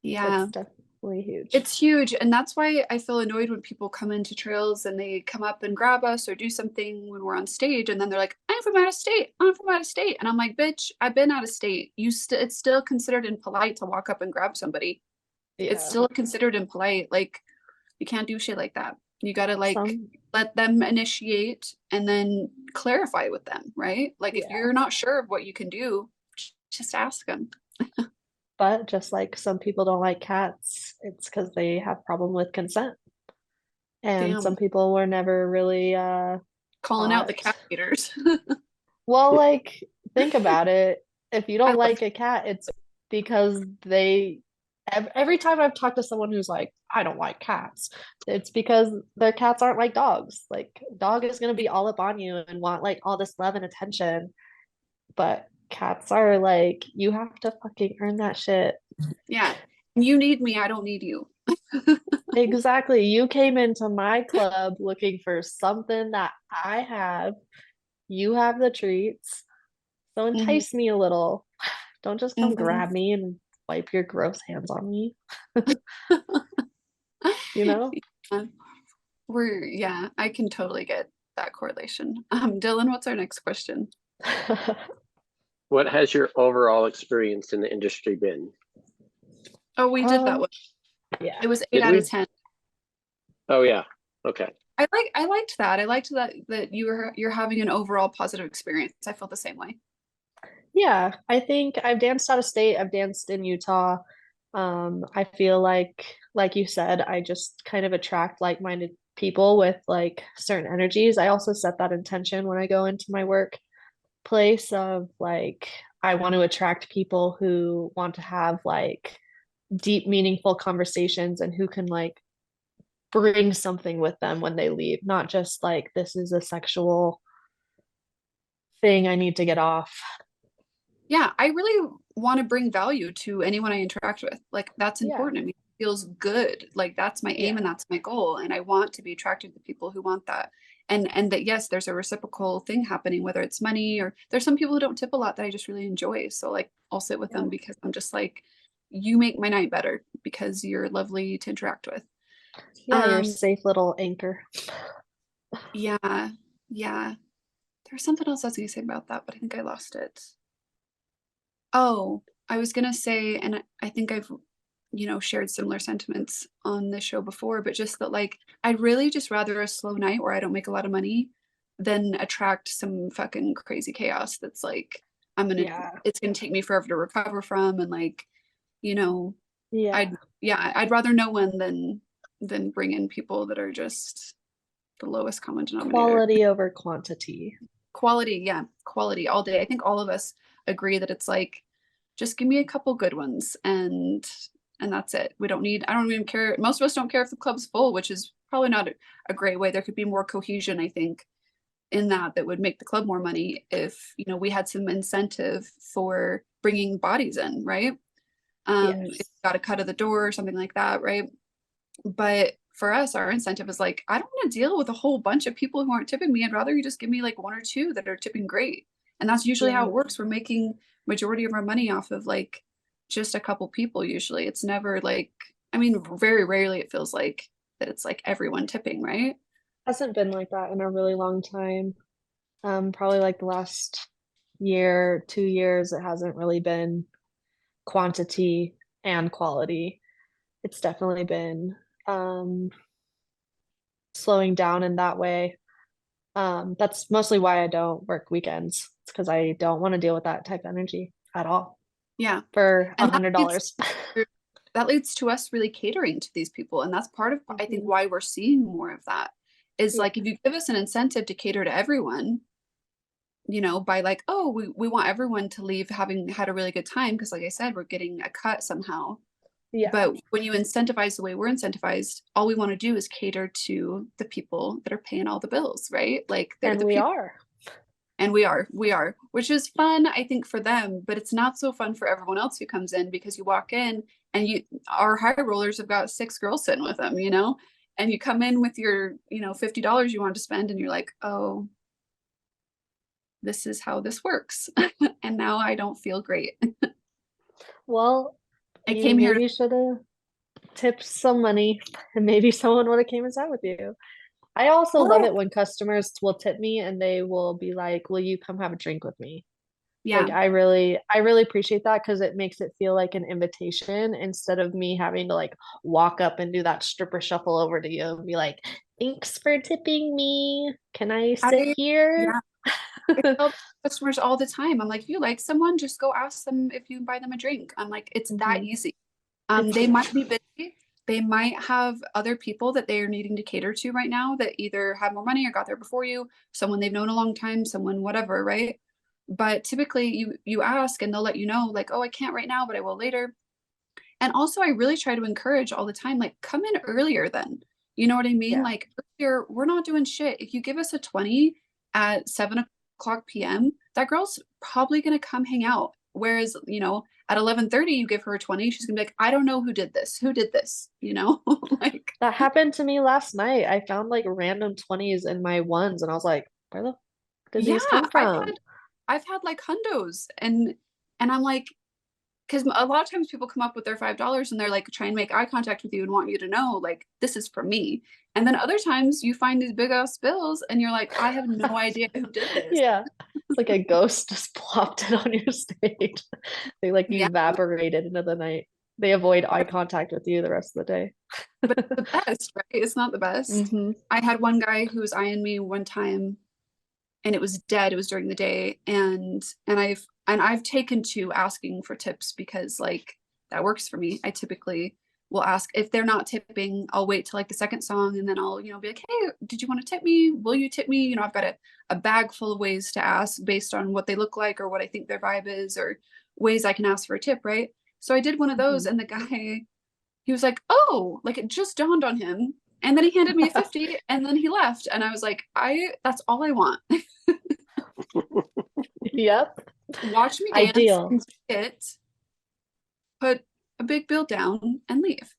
It's Yeah. definitely huge. It's huge. And that's why I feel annoyed when people come into trails and they come up and grab us or do something when we're on stage. And then they're like, I'm from out of state. I'm from out of state. And I'm like, bitch, I've been out of state. It's still considered impolite to walk up and grab somebody. It's Yeah. still considered impolite. Like, you can't do shit like that. You gotta like Some, let them initiate and then clarify with them, right? Like, if yeah. you're not sure of what you can do, just ask them. But just like some people don't like cats, it's because they have problem with consent. And some Damn, people were never really calling out the taught. cat haters. Well, like, think about it. If you I don't love like a cat, it's because every time I've talked to someone who's like, I don't like cats, it's because their cats aren't like dogs. Like, dog is gonna be all up on you and want like all this love and attention, but cats are like, you have to fucking earn that shit. Yeah. You need me, I don't need you. Exactly. You came into my club looking for something that I have. You have the treats. So Hmm. entice me a little. Don't just come Hmm. grab me and wipe your gross hands on me, you know? Yeah, I can totally get that correlation. Dylan, what's our next question? What has your overall experience in the industry been? Oh, we did that Um, one. yeah. It was eight Did out of we? 10. Oh, yeah. Okay. I liked that. I liked that you're having an overall positive experience. I felt the same way. Yeah, I think I've danced out of state. I've danced in Utah. I feel like you said, I just kind of attract like-minded people with like certain energies. I also set that intention when I go into my workplace of like I want to attract people who want to have like deep, meaningful conversations and who can like bring something with them when they leave, not just like this is a sexual thing I need to get off. Yeah, I really want to bring value to anyone I interact with. Like that's Yeah. important. I mean, it feels good. Like that's my aim Yeah. and that's my goal. And I want to be attracted to people who want that. And that yes, there's a reciprocal thing happening, whether it's money or there's some people who don't tip a lot that I just really enjoy. So like I'll sit with Yeah. them because I'm just like, you make my night better because you're lovely to interact with. Yeah, your safe little anchor. Yeah, yeah. There's something else I was gonna say about that, but I think I lost it. Oh, I was gonna say, and I think I've, shared similar sentiments on this show before, but just that like I'd really just rather a slow night where I don't make a lot of money than attract some fucking crazy chaos that's like Yeah. it's gonna take me forever to recover from and like, you know, Yeah. I'd rather no one than bring in people that are just the lowest common denominator. Quality over quantity. Quality, yeah, quality all day. I think all of us agree that it's like, just give me a couple good ones and that's it. I don't even care. Most of us don't care if the club's full, which is probably not a great way. There could be more cohesion, I think, in that would make the club more money if, we had some incentive for bringing bodies in, right? If you Yes. got a cut of the door or something like that, right? But for us, our incentive is like, I don't want to deal with a whole bunch of people who aren't tipping me. I'd rather you just give me like one or two that are tipping great. And that's usually how Yeah. it works. We're making majority of our money off of like just a couple people usually. It's never like, I mean, very rarely it feels like that it's like everyone tipping, right? Hasn't been like that in a really long time. Probably like the last year, 2 years, it hasn't really been quantity and quality. It's definitely been um slowing down in that way. That's mostly why I don't work weekends. It's because I don't want to deal with that type of energy at all Yeah. for And $100. that leads to us really catering to these people. And that's part of, I think, Mhm. why we're seeing more of that is Yeah. like if you give us an incentive to cater to everyone, by like, oh, we want everyone to leave having had a really good time because, like I said, we're getting a cut somehow. Yeah. But when you incentivize the way we're incentivized, all we want to do is cater to the people that are paying all the bills, right? Like they're And the we people, are. and we are, which is fun, I think, for them, but it's not so fun for everyone else who comes in because you walk in and our high rollers have got 6 girls sitting with them, and you come in with your, $50 you want to spend, and you're like, oh, this is how this works. And now I don't feel great. Well, I you came here to, maybe should have tipped some money and maybe someone would have came and sat with you. I also love oh, it when customers will tip me and they will be like, "Will you come have a drink with me?" Like yeah, I really appreciate that because it makes it feel like an invitation instead of me having to like walk up and do that stripper shuffle over to you and be like, "Thanks for tipping me. Can I sit I, here?" yeah, I tell customers all the time, I'm like, if you like someone, just go ask them if you can buy them a drink. I'm like, it's that Mhm. easy. It's They might be busy. They might have other people that they are needing to cater to right now that either have more money or got there before you, someone they've known a long time, someone whatever, right? But typically you ask and they'll let you know, like, oh, I can't right now, but I will later. And also I really try to encourage all the time, like, come in earlier then. You know what I mean? yeah. Like earlier, we're not doing shit. If you give us a 20 at 7 o'clock PM, that girl's probably gonna come hang out. Whereas, at 11:30, you give her a 20, she's gonna be like, I don't know who did this. Who did this? Like, That happened to me last night. I found like random 20s in my ones and I was like, "Where the did yeah, these come from?" I've had like hundos and I'm like, because a lot of times people come up with their $5 and they're like trying to make eye contact with you and want you to know like this is from me. And then other times you find these big ass bills and you're like, I have no idea who did this. Yeah. It's like a ghost just plopped it on your stage. They like Yeah, evaporated into the night. They avoid eye contact with you the rest of the but day. the best, right? It's not the best. Hmm. I had one guy who was eyeing me one time and it was dead. It was during the day, and I've taken to asking for tips because like that works for me. I typically will ask if they're not tipping. I'll wait till like the second song, and then I'll be like, hey, did you want to tip me? Will you tip me? I've got a bag full of ways to ask based on what they look like or what I think their vibe is or ways I can ask for a tip, right? So I did one of those, and the guy, he was like, "Oh," like it just dawned on him. And then he handed me a 50 and then he left. And I was like, that's all I want. Yep. Watch me dance, Ideal. it, put a big bill down and leave.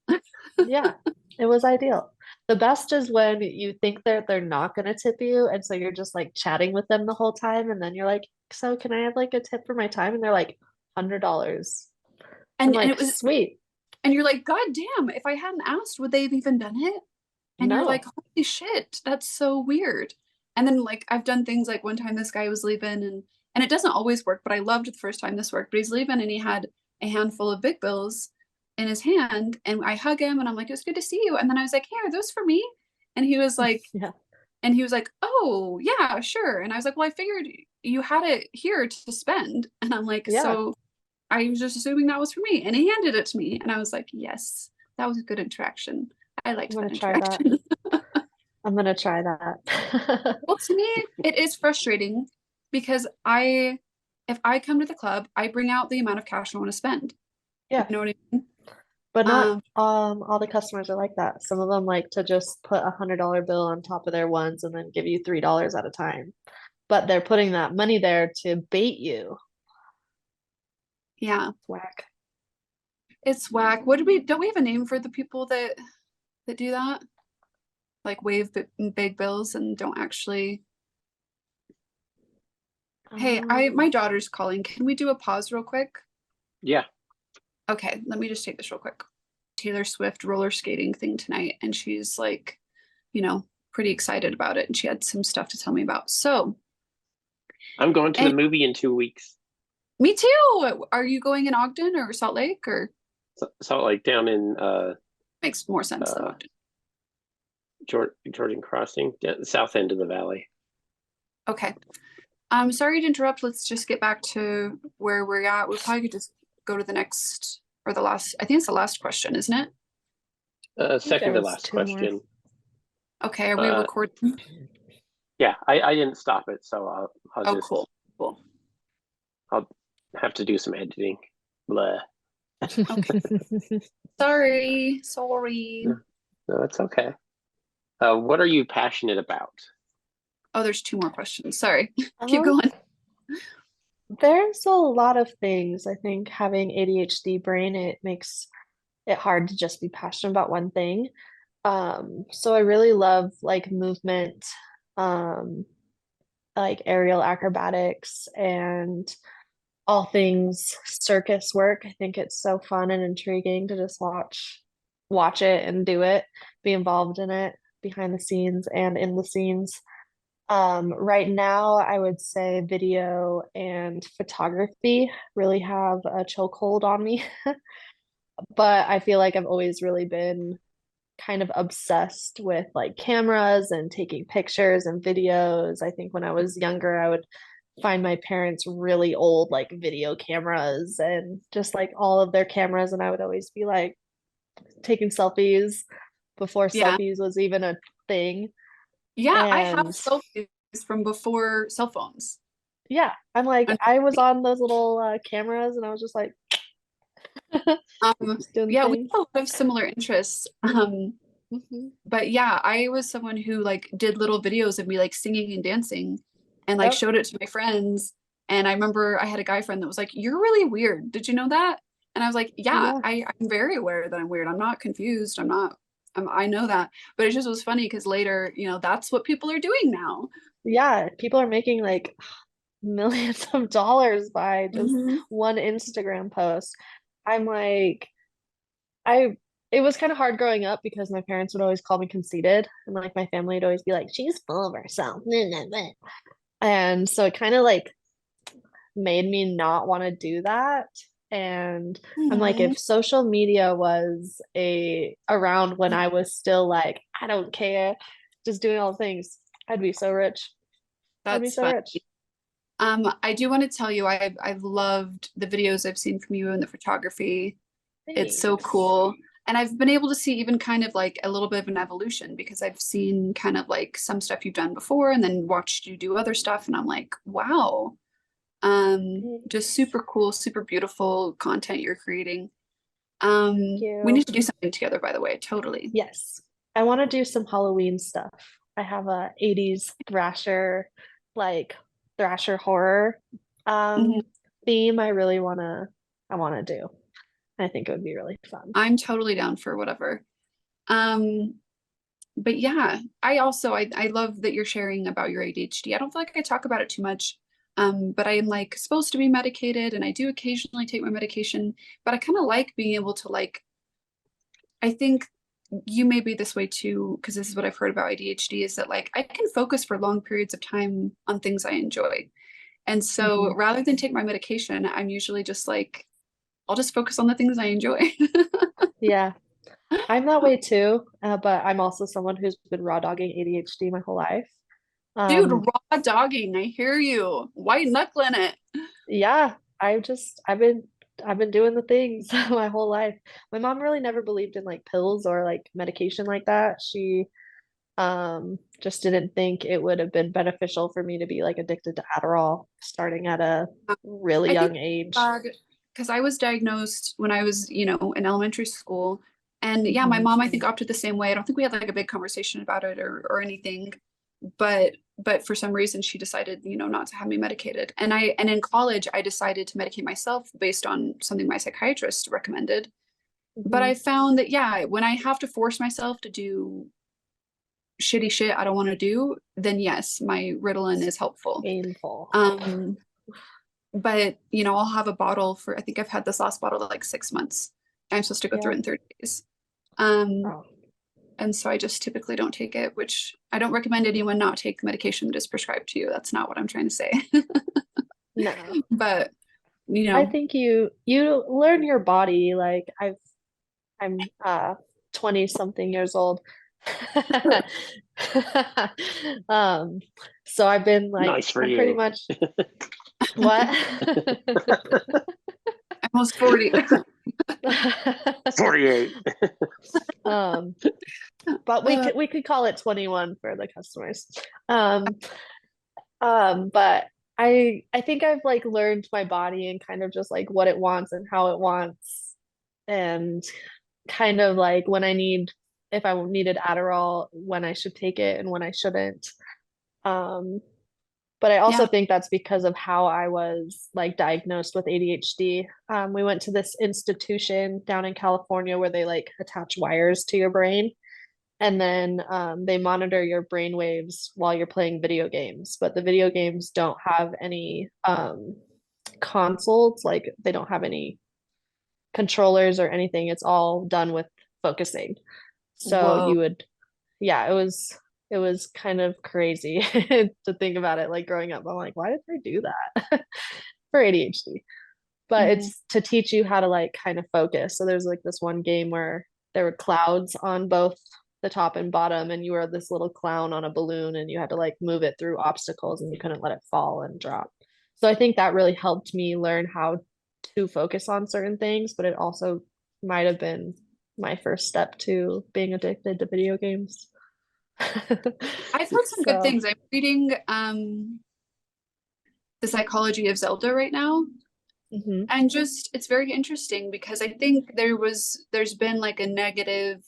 Yeah, it was ideal. The best is when you think they're not gonna tip you, and so you're just like chatting with them the whole time, and then you're like, "So can I have like a tip for my time?" And they're like, $100. I'm And like, it was, "Sweet." and you're like, God damn, if I hadn't asked, would they have even done it? And you're like, No. holy shit, that's so weird. And then like I've done things like one time this guy was leaving and it doesn't always work, but I loved the first time this worked. But he's leaving and he had a handful of big bills in his hand and I hug him and I'm like, it was good to see you. And then I was like, hey, are those for me? And he was like, Yeah. oh yeah, sure. And I was like, well, I figured you had it here to spend. And I'm like, Yeah. so I was just assuming that was for me. And he handed it to me. And I was like, yes, that was a good interaction. I I'm liked gonna that try that. interaction. I'm gonna try that. Well, to me, it is frustrating because if I come to the club, I bring out the amount of cash I want to spend. You Yeah, know what I mean? but not Um, all the customers are like that. Some of them like to just put $100 bill on top of their ones and then give you $3 at a time. But they're putting that money there to bait you. yeah, Whack. it's whack. Don't we have a name for the people that do that? Like wave big bills and don't actually. Hey, my Um, daughter's calling. Can we do a pause real quick? Yeah. Okay, let me just take this real quick. Taylor Swift roller skating thing tonight, and she's like, pretty excited about it, and she had some stuff to tell me about. So, I'm going to the and movie in 2 weeks. me too. Are you going in Ogden or Salt Lake or So like down in makes more sense than uh Ogden? Jordan Crossing, the south end of the valley. Okay. I'm sorry to interrupt. Let's just get back to where we're at. We probably could just go to the next or the last. I think it's the last question, isn't it? I think there Second to was last two more. question. Okay. Are we Uh, recording? yeah, I didn't stop it, so I'll Oh, just cool. Cool. I'll have to do some editing. Blah. Okay. Sorry. Sorry. No, no, it's okay. What are you passionate about? Oh, there's two more questions. Sorry. Keep Um, going. there's a lot of things. I think having ADHD brain, it makes it hard to just be passionate about one thing. So I really love like movement, um, like aerial acrobatics and all things circus work. I think it's so fun and intriguing to just watch it and do it, be involved in it behind the scenes and in the scenes. Right now, I would say video and photography really have a chokehold on me, but I feel like I've always really been kind of obsessed with like cameras and taking pictures and videos. I think when I was younger, I would find my parents really old like video cameras and just like all of their cameras, and I would always be like taking selfies before Yeah. selfies was even a thing. Yeah. I have And selfies from before cell phones. yeah, I'm like, And, I was on those little cameras and I was just like, just doing yeah, we things. have a lot of similar interests. Hmm. But yeah, I was someone who like did little videos of me like singing and dancing and like Yep. showed it to my friends. And I remember I had a guy friend that was like, "You're really weird. Did you know that?" And I was like, "Yeah, Yeah. I'm very aware that I'm weird. I'm not confused. I know that." But it just was funny because later, that's what people are doing now. Yeah. People are making like millions of dollars by just Hmm. one Instagram post. I'm like, I it was kind of hard growing up because my parents would always call me conceited and like my family would always be like, she's full of herself. And so it kind of like made me not want to do that. And I'm like, if social media was a around when I was still like, I don't care, just doing all the things, I'd be so rich. I'd be That's so fun. rich. I do want to tell you, I've loved the videos I've seen from you and the photography. It's so Thanks. cool. And I've been able to see even kind of like a little bit of an evolution because I've seen kind of like some stuff you've done before and then watched you do other stuff. And I'm like, wow. Just super cool, super beautiful content you're creating. Thank We you. need to do something together, by the way, totally. Yes. I want to do some Halloween stuff. I have a 80s thrasher, like thrasher horror Mhm. theme I wanna do. I think it would be really fun. I'm totally down for whatever. Um, but yeah, I love that you're sharing about your ADHD. I don't feel like I talk about it too much. But I am like supposed to be medicated and I do occasionally take my medication, but I kind of like being able to like I think you may be this way too, because this is what I've heard about ADHD is that like I can focus for long periods of time on things I enjoy. And so Mhm. rather than take my medication, I'm usually just like, I'll just focus on the things I enjoy. Yeah, I'm that way too, but I'm also someone who's been raw dogging ADHD my whole life. Dude, Um, raw dogging, I hear you. White knuckling it. yeah, I've been doing the things my whole life. My mom really never believed in like pills or like medication like that. She just didn't think it would have been beneficial for me to be like addicted to Adderall starting at a really I think young age. because I was diagnosed when I was, in elementary school. And yeah, my Mhm. mom, I think, opted the same way. I don't think we had like a big conversation about it or anything. But for some reason she decided, not to have me medicated. And in college, I decided to medicate myself based on something my psychiatrist recommended. But Mhm. I found that, yeah, when I have to force myself to do shitty shit I don't want to do, then yes, my Ritalin is helpful. Painful. Um, but I'll have a bottle for I think I've had this last bottle like 6 months. I'm supposed to go through Yeah. it in 30 days. Um, Oh, and so I just typically don't take it, which I don't recommend anyone not take the medication that is prescribed to you. That's not what I'm trying to say. no. But you I know, think you learn your body. Like I'm 20 something years old. Um, so I've been like Nice for I'm pretty you. much what? I'm almost 40. 48. Um, but we could call it 21 for the customers. Um, but I think I've like learned my body and kind of just like what it wants and how it wants, and kind of like if I needed Adderall, when I should take it and when I shouldn't. Um, but I also Yeah, think that's because of how I was like diagnosed with ADHD. We went to this institution down in California where they like attach wires to your brain, and then they monitor your brain waves while you're playing video games. But the video games don't have any consoles, like they don't have any controllers or anything. It's all done with focusing. So whoa. you would, yeah, it was kind of crazy to think about it. Like growing up, I'm like, why did they do that for ADHD? But Mhm. it's to teach you how to like kind of focus. So there's like this one game where there were clouds on both the top and bottom, and you were this little clown on a balloon, and you had to like move it through obstacles, and you couldn't let it fall and drop. So I think that really helped me learn how to focus on certain things, but it also might have been my first step to being addicted to video games. I've heard some good So, things. I'm reading The Psychology of Zelda right now. mhm. And just it's very interesting because I think there's been like a negative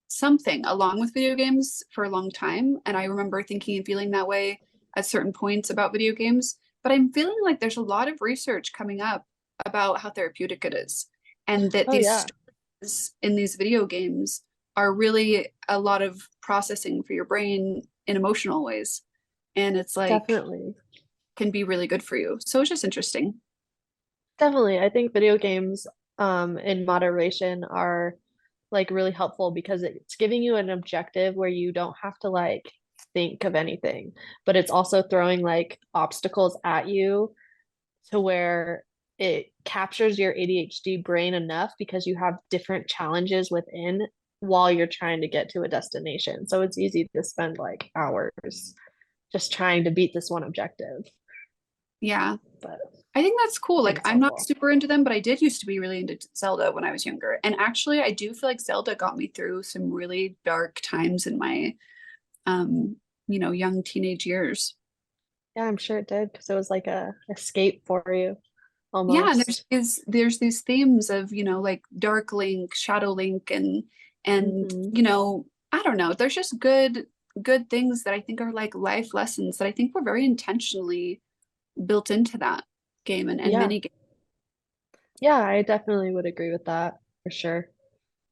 something along with video games for a long time. And I remember thinking and feeling that way at certain points about video games. But I'm feeling like there's a lot of research coming up about how therapeutic it is. And that Oh these yeah, stories in these video games are really a lot of processing for your brain in emotional ways. And it's like definitely. can be really good for you. So it's just interesting. Definitely. I think video games in moderation are like really helpful because it's giving you an objective where you don't have to like think of anything, but it's also throwing like obstacles at you to where it captures your ADHD brain enough because you have different challenges within while you're trying to get to a destination. So it's easy to spend like hours just trying to beat this one objective, Yeah. but I think that's I cool. think Like it's I'm not helpful. super into them, but I did used to be really into Zelda when I was younger. And actually, I do feel like Zelda got me through some really dark times in my um, young teenage years. Yeah, I'm sure it did because it was like a escape for you Yeah, and almost. there's these themes of, like Dark Link, Shadow Link, and Hmm. I don't know, there's just good things that I think are like life lessons that I think were very intentionally built into that game and Yeah. mini game. Yeah, I definitely would agree with that for sure.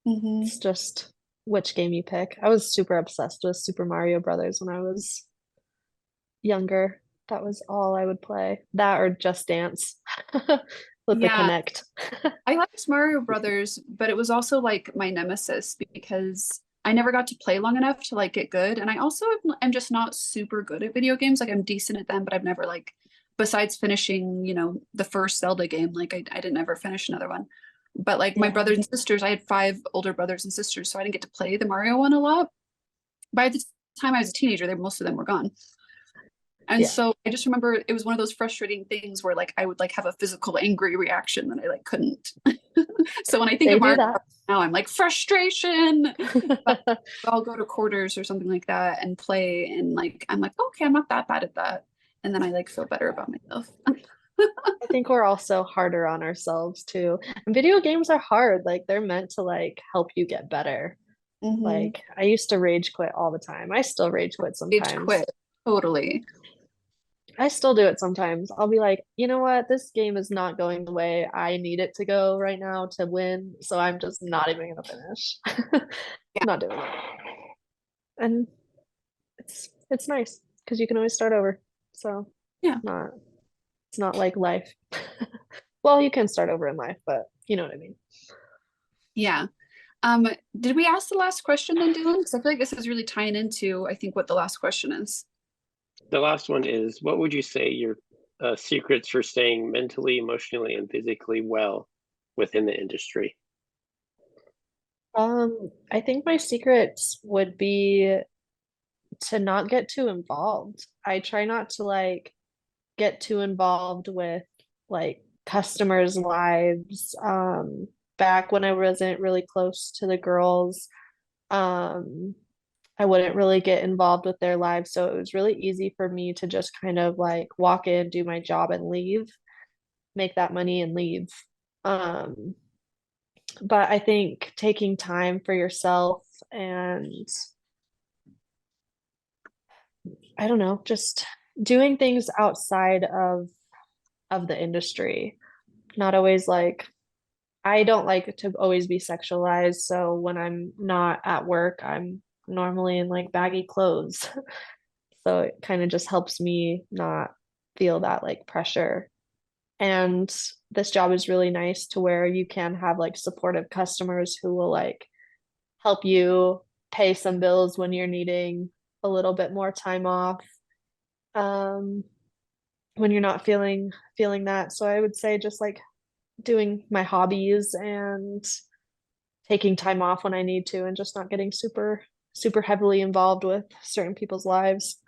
Hmm. It's just which game you pick. I was super obsessed with Super Mario Brothers when I was younger. That was all I would play. That or Just Dance with the Yeah, Connect. I liked Mario Brothers, but it was also like my nemesis because I never got to play long enough to like get good. And I also am just not super good at video games. Like I'm decent at them, but I've never like, besides finishing, the first Zelda game, like I didn't ever finish another one. But like my Yeah. brothers and sisters, I had five older brothers and sisters, so I didn't get to play the Mario one a lot. By the time I was a teenager, most of them were gone. And Yeah. so I just remember it was one of those frustrating things where like I would like have a physical angry reaction that I like couldn't. So when I think They of do Mario that. now, I'm like frustration. But I'll go to quarters or something like that and play, and like I'm like, okay, I'm not that bad at that. And then I like feel better about myself. I think we're also harder on ourselves too. And video games are hard. Like they're meant to like help you get better. Hmm. Like I used to rage quit all the time. I still rage quit Age sometimes. quit. Totally. I still do it sometimes. I'll be like, you know what? This game is not going the way I need it to go right now to win. So I'm just not even gonna finish. Yeah. Not doing it. And it's nice because you can always start over. So Yeah. not it's not like life. Well, you can start over in life, but you know what I mean. Yeah. Um, did we ask the last question then, Dylan? Because I feel like this is really tying into, I think, what the last question is. The last one is, what would you say your secrets for staying mentally, emotionally, and physically well within the industry? I think my secrets would be to not get too involved. I try not to like get too involved with like customers' lives. Back when I wasn't really close to the girls, um, I wouldn't really get involved with their lives. So it was really easy for me to just kind of like walk in, do my job, and leave, make that money and leave. Um, but I think taking time for yourself and I don't know, just doing things outside of the industry. Not always like I don't like to always be sexualized, so when I'm not at work, I'm normally in like baggy clothes. So it kind of just helps me not feel that like pressure. And this job is really nice to where you can have like supportive customers who will like help you pay some bills when you're needing a little bit more time off. Um, when you're not feeling that. So I would say just like doing my hobbies and taking time off when I need to and just not getting super heavily involved with certain people's lives.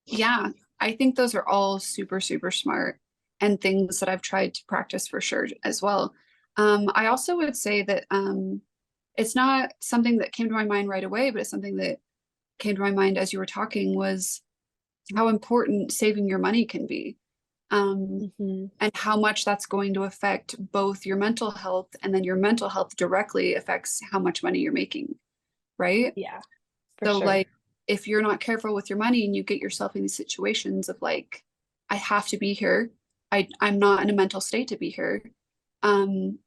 Yeah, I think those are all super, super smart and things that I've tried to practice for sure as well. I also would say that it's not something that came to my mind right away, but it's something that came to my mind as you were talking was how important saving your money can be. Hmm. And how much that's going to affect both your mental health, and then your mental health directly affects how much money you're making, right? Yeah, for So sure. like if you're not careful with your money and you get yourself in these situations of like, I have to be here. I'm not in a mental state to be here. Um,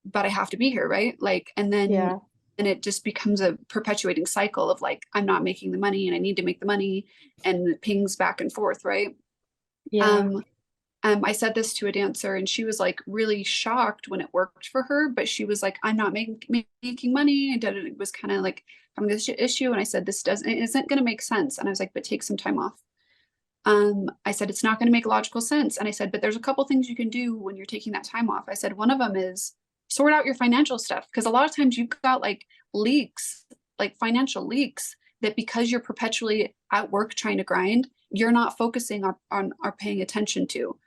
but I have to be here, right? Like, Yeah. and it just becomes a perpetuating cycle of like, I'm not making the money and I need to make the money, and it pings back and forth, right? Yeah. Um, I said this to a dancer and she was like really shocked when it worked for her, but she was like, I'm not making money. It was kind of like having this issue. And I said, it isn't going to make sense. And I was like, but take some time off. I said, it's not going to make logical sense. And I said, but there's a couple things you can do when you're taking that time off. I said, one of them is sort out your financial stuff. Because a lot of times you've got like leaks, like financial leaks, that because you're perpetually at work trying to grind, you're not focusing on or paying attention to.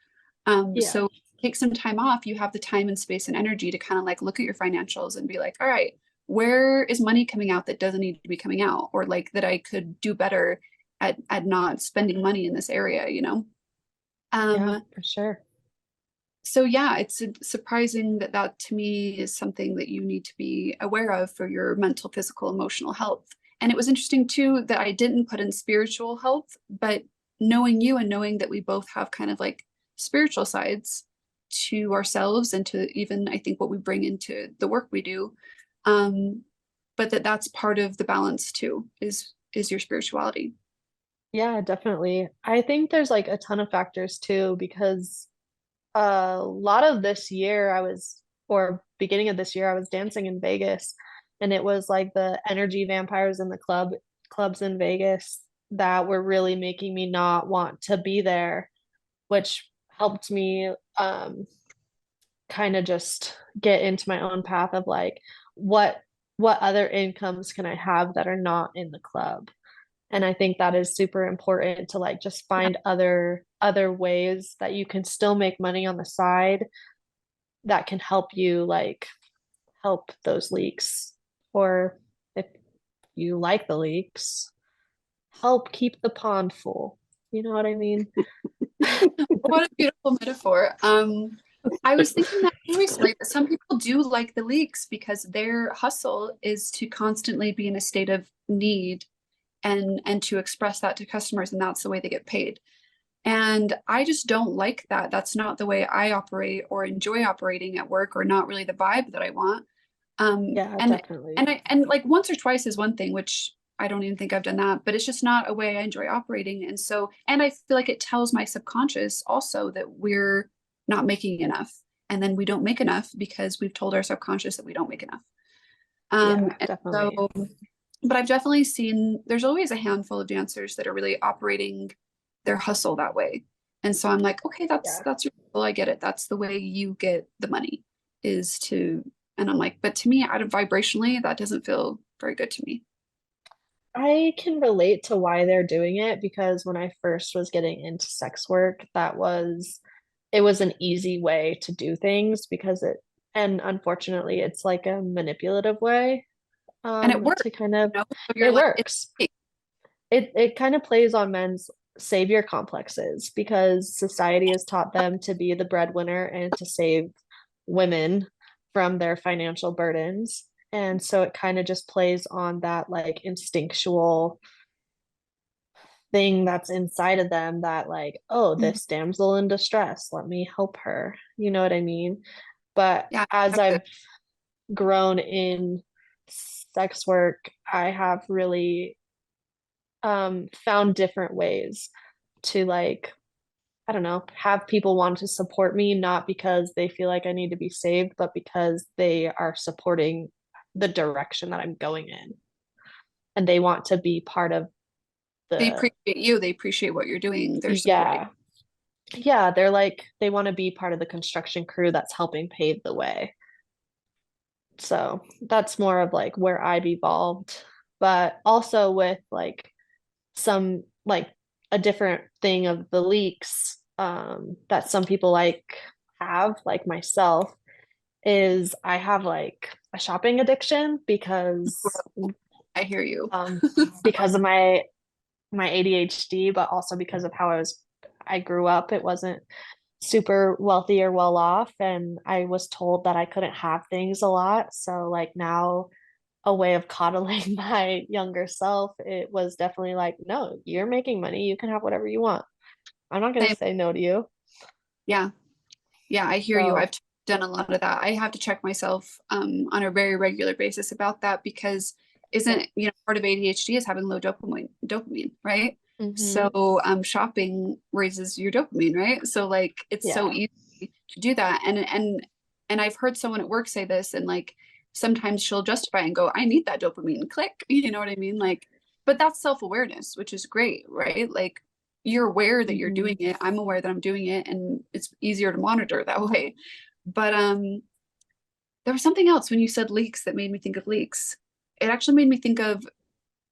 Yeah. So take some time off. You have the time and space and energy to kind of like look at your financials and be like, all right, where is money coming out that doesn't need to be coming out? Or like that I could do better at not spending money in this area, you know? Yeah, Um, for sure. so yeah, it's surprising that that to me is something that you need to be aware of for your mental, physical, emotional health. And it was interesting too that I didn't put in spiritual health, but knowing you and knowing that we both have kind of like spiritual sides to ourselves and to even I think what we bring into the work we do, um, but that's part of the balance too, is your spirituality. Yeah, definitely. I think there's like a ton of factors too, because a lot of this year or beginning of this year, I was dancing in Vegas, and it was like the energy vampires in the clubs in Vegas that were really making me not want to be there, which helped me kind of just get into my own path of like what what other incomes can I have that are not in the club? And I think that is super important to like just Yeah. find other ways that you can still make money on the side that can help you like help those leaks, or if you like the leaks, help keep the pond full. You know what I mean? What a beautiful metaphor. I was thinking that recently that some people do like the leaks because their hustle is to constantly be in a state of need and to express that to customers, and that's the way they get paid. And I just don't like that. That's not the way I operate or enjoy operating at work, or not really the vibe that I want. Yeah, And definitely. and like once or twice is one thing, which I don't even think I've done that, but it's just not a way I enjoy operating. And so, and I feel like it tells my subconscious also that we're not making enough. And then we don't make enough because we've told our subconscious that we don't make enough. Yeah, And so, definitely. but I've definitely seen there's always a handful of dancers that are really operating their hustle that way. And so I'm like, okay, Yeah. that's reasonable. I get it. That's the way you get the money is to, and I'm like, but to me, out of vibrationally, that doesn't feel very good to me. I can relate to why they're doing it because when I first was getting into sex work, it was an easy way to do things because and unfortunately it's like a manipulative way And it works, to kind of you know? So you're it like, it's works. fake. It kind of plays on men's savior complexes because society has taught them to be the breadwinner and to save women from their financial burdens. And so it kind of just plays on that like instinctual thing that's inside of them that like, oh, Mhm. this damsel in distress, let me help her. You know what I mean? But Yeah, as that's it. I've grown in sex work, I have really found different ways to like, I don't know, have people want to support me, not because they feel like I need to be saved, but because they are supporting the direction that I'm going in. And they want to be part of They the, appreciate you. They appreciate what you're doing. They're supporting. yeah, yeah, they're like, they want to be part of the construction crew that's helping pave the way. So that's more of like where I've evolved, but also with like some like a different thing of the leaks that some people like myself is I have like a shopping addiction I hear you. um because of my ADHD, but also because of how I grew up. It wasn't super wealthy or well off, and I was told that I couldn't have things a lot. So like now a way of coddling my younger self, it was definitely like, no, you're making money, you can have whatever you want. I'm not going to Same. say no to you. Yeah. Yeah, I hear you. So I've done a lot of that. I have to check myself on a very regular basis about that because yeah. isn't, part of ADHD is having low dopamine, right? Hmm. So shopping raises your dopamine, right? So like it's so Yeah. easy to do that. And I've heard someone at work say this, and like sometimes she'll justify and go, I need that dopamine click. You know what I mean? Like, but that's self-awareness, which is great, right? Like you're aware that you're Hmm. doing it. I'm aware that I'm doing it, and it's easier to monitor that way. But there was something else when you said leaks that made me think of leaks. It actually made me think of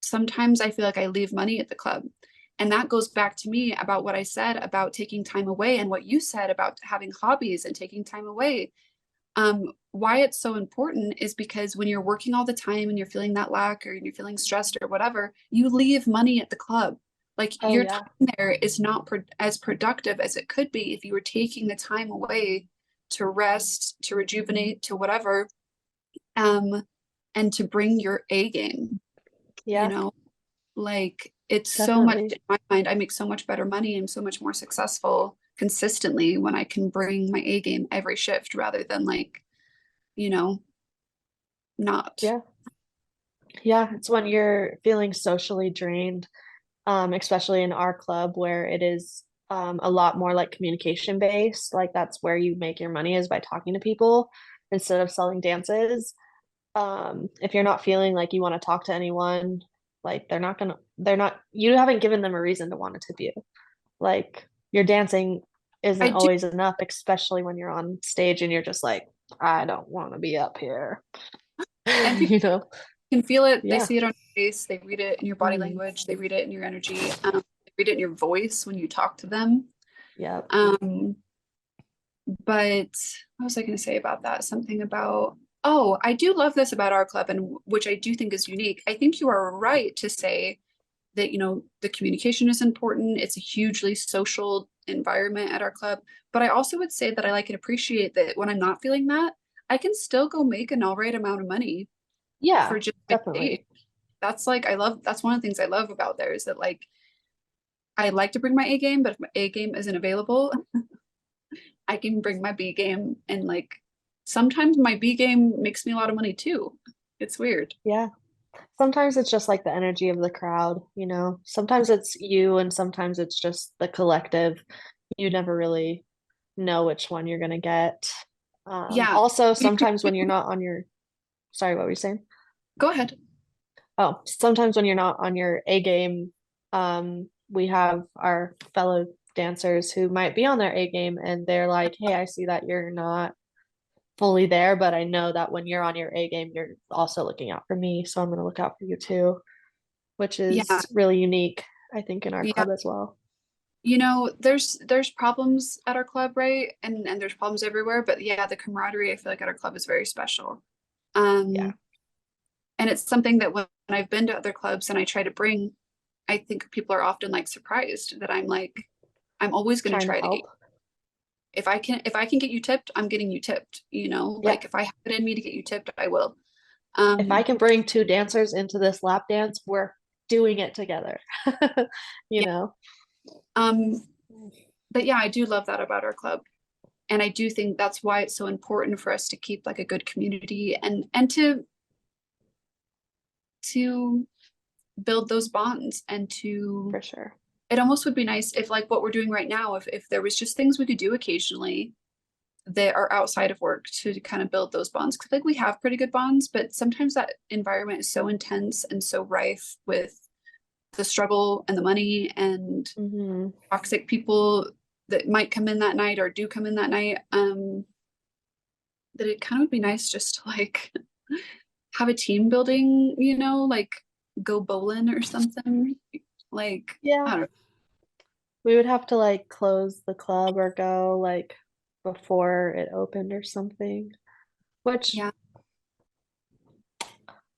sometimes I feel like I leave money at the club. And that goes back to me about what I said about taking time away and what you said about having hobbies and taking time away. Why it's so important is because when you're working all the time and you're feeling that lack or you're feeling stressed or whatever, you leave money at the club. Like Oh your yeah. time there is not as productive as it could be if you were taking the time away to rest, to rejuvenate, to whatever, and to bring your A game, you Yeah, know? Like it's so much definitely. in my mind, I make so much better money and so much more successful consistently when I can bring my A game every shift rather than like, you know, not. Yeah. Yeah, it's when you're feeling socially drained, especially in our club where it is a lot more like communication based. Like that's where you make your money is by talking to people instead of selling dances. If you're not feeling like you want to talk to anyone, like they're not, you haven't given them a reason to want to tip you. Like your dancing I isn't do, always enough, especially when you're on stage and you're just like, I don't want to be up here. and people You know? can feel it. They Yeah. see it on your face. They read it in your body Mhm. language. They read it in your energy. They read it in your voice when you talk to them. Yep. Um, but what was I going to say about that? Something about, oh, I do love this about our club, and which I do think is unique. I think you are right to say that, you know, the communication is important. It's a hugely social environment at our club. But I also would say that I like and appreciate that when I'm not feeling that, I can still go make an all right amount of money Yeah, for just my day. definitely. That's like I love that's one of the things I love about there is that like I like to bring my A game, but if my A game isn't available, I can bring my B game and like sometimes my B game makes me a lot of money too. It's weird. Yeah. Sometimes it's just like the energy of the crowd, you know. Sometimes it's you and sometimes it's just the collective. You never really know which one you're gonna get. Yeah. Also We sometimes when you're not on your, sorry, what were you saying? go ahead. Oh, sometimes when you're not on your A game, we have our fellow dancers who might be on their A game and they're like, hey, I see that you're not fully there, but I know that when you're on your A game, you're also looking out for me. So I'm going to look out for you too, which Yeah. is really unique, I think, in our Yeah. club as well. You know, there's problems at our club, right? And there's problems everywhere, but yeah, the camaraderie I feel like at our club is very special. Yeah. Um, and it's something that when I've been to other clubs and I try to bring, I think people are often like surprised that I'm like, I'm always going to Trying to try to get help. if I can get you tipped, I'm getting you tipped, you know? Yeah. Like if I have it in me to get you tipped, I will. If I Um, can bring two dancers into this lap dance, we're doing it together. You yeah. know? Um, but yeah, I do love that about our club. And I do think that's why it's so important for us to keep like a good community and to build those bonds and to For sure. it almost would be nice if like what we're doing right now, if there was just things we could do occasionally that are outside of work to kind of build those bonds. Cause like we have pretty good bonds, but sometimes that environment is so intense and so rife with the struggle and the money and Hmm. toxic people that might come in that night or do come in that night. That it kind of would be nice just to like have a team building, you know, like go bowling or something. Like, I Yeah. don't know. We would have to like close the club or go like before it opened or something, which Yeah.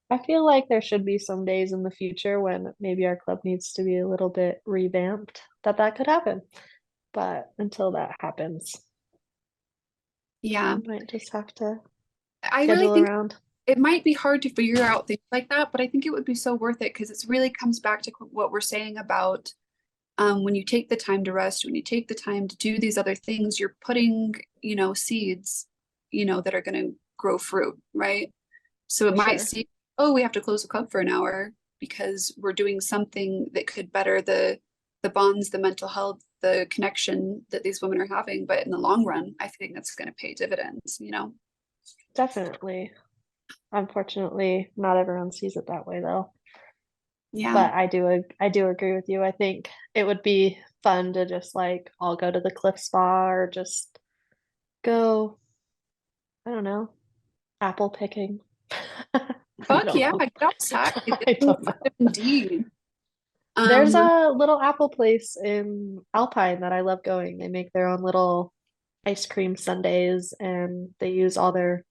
I feel like there should be some days in the future when maybe our club needs to be a little bit revamped that could happen. But until that happens, Yeah. we might just have to I really schedule think around. it might be hard to figure out things like that, but I think it would be so worth it because it really comes back to what we're saying about when you take the time to rest, when you take the time to do these other things, you're putting, you know, seeds, you know, that are going to grow fruit, right? So it For might sure. seem, oh, we have to close the club for an hour because we're doing something that could better the bonds, the mental health, the connection that these women are having. But in the long run, I think that's going to pay dividends, you know? Definitely. Unfortunately, not everyone sees it that way though. Yeah. But I do agree with you. I think it would be fun to just like all go to the Cliff Spa or just go, I don't know, apple picking. I Fuck don't yeah, know. get outside. I don't know. Vitamin D. There's Um, a little apple place in Alpine that I love going. They make their own little ice cream sundaes and they use all their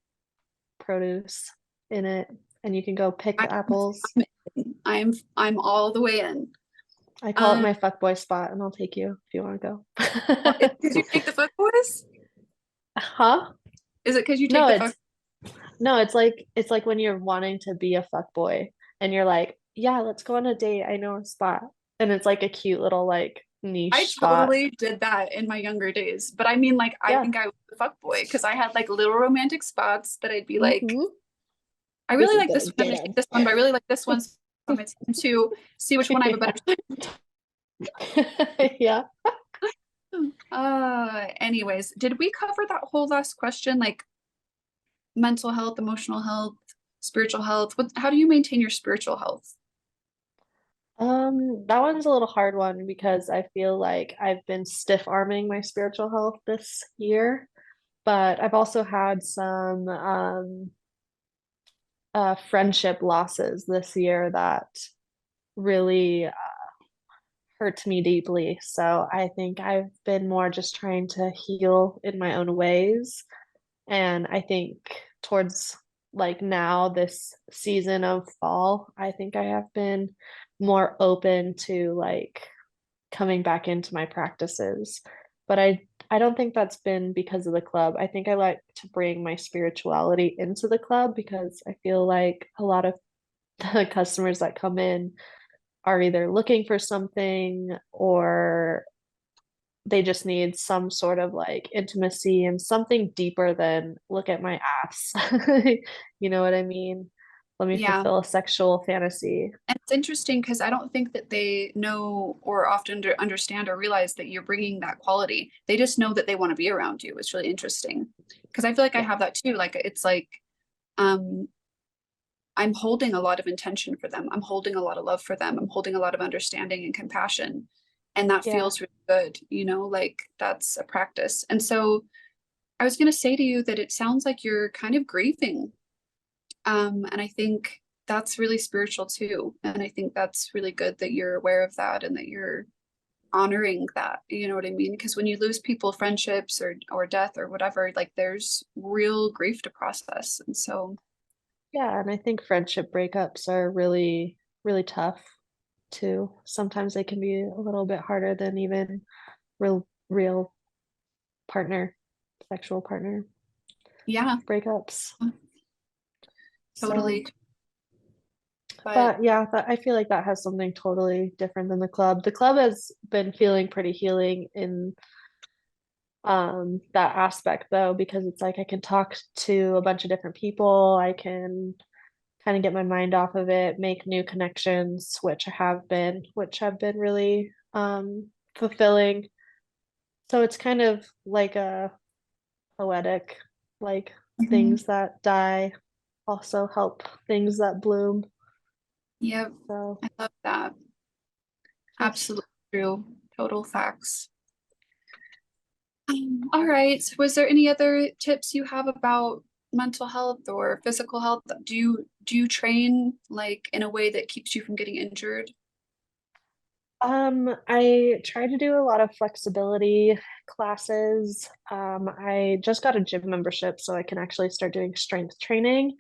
produce in it. And you can go pick I, the apples. I'm all the way in. I call it Um, my fuckboy spot, and I'll take you if you want to did you go. take the fuck boys? Huh? Is it because you take No, the fuck? it's like when you're wanting to be a fuckboy and you're like, yeah, let's go on a date. I know a spot. And it's like a cute little like I niche spot. totally did that in my younger days, but I mean, like, I Yeah. think I was a fuck boy because I had like little romantic spots that I'd be like, Hmm. I This really is like gonna this one. I'm get gonna take him. this one, but I really like this one. So I'm gonna take them to see which one I have a better time. Yeah. Anyways, did we cover that whole last question? Like mental health, emotional health, spiritual health? How do you maintain your spiritual health? That one's a little hard one because I feel like I've been stiff arming my spiritual health this year, but I've also had some friendship losses this year that really hurt me deeply. So I think I've been more just trying to heal in my own ways. And I think towards like now, this season of fall, I think I have been more open to like coming back into my practices. But I don't think that's been because of the club. I think I like to bring my spirituality into the club because I feel like a lot of the customers that come in are either looking for something or they just need some sort of like intimacy and something deeper than look at my ass. You know what I mean? Let me Yeah. fulfill a sexual fantasy. And it's interesting because I don't think that they know or often understand or realize that you're bringing that quality. They just know that they want to be around you. It's really interesting because I feel like I Yeah. have that too. Like it's like um, I'm holding a lot of intention for them. I'm holding a lot of love for them. I'm holding a lot of understanding and compassion, and that Yeah. feels really good. Like that's a practice. And so I was going to say to you that it sounds like you're kind of grieving, and I think that's really spiritual too. And I think that's really good that you're aware of that and that you're honoring that. You know what I mean? Because when you lose people, friendships or death or whatever, like there's real grief to process. And so, Yeah. And I think friendship breakups are really, really tough too. Sometimes they can be a little bit harder than even real partner, sexual partner yeah, breakups. So totally. But but yeah, I feel like that has something totally different than the club. The club has been feeling pretty healing in that aspect though, because it's like I can talk to a bunch of different people. I can kind of get my mind off of it, make new connections, which have been really fulfilling. So it's kind of like a poetic, like mhm, things that die also help things that bloom. yeah, So I love that. yes. Absolutely true. Total facts. All right. Was there any other tips you have about mental health or physical health? Do you train like in a way that keeps you from getting injured? I try to do a lot of flexibility classes. I just got a gym membership so I can actually start doing strength training.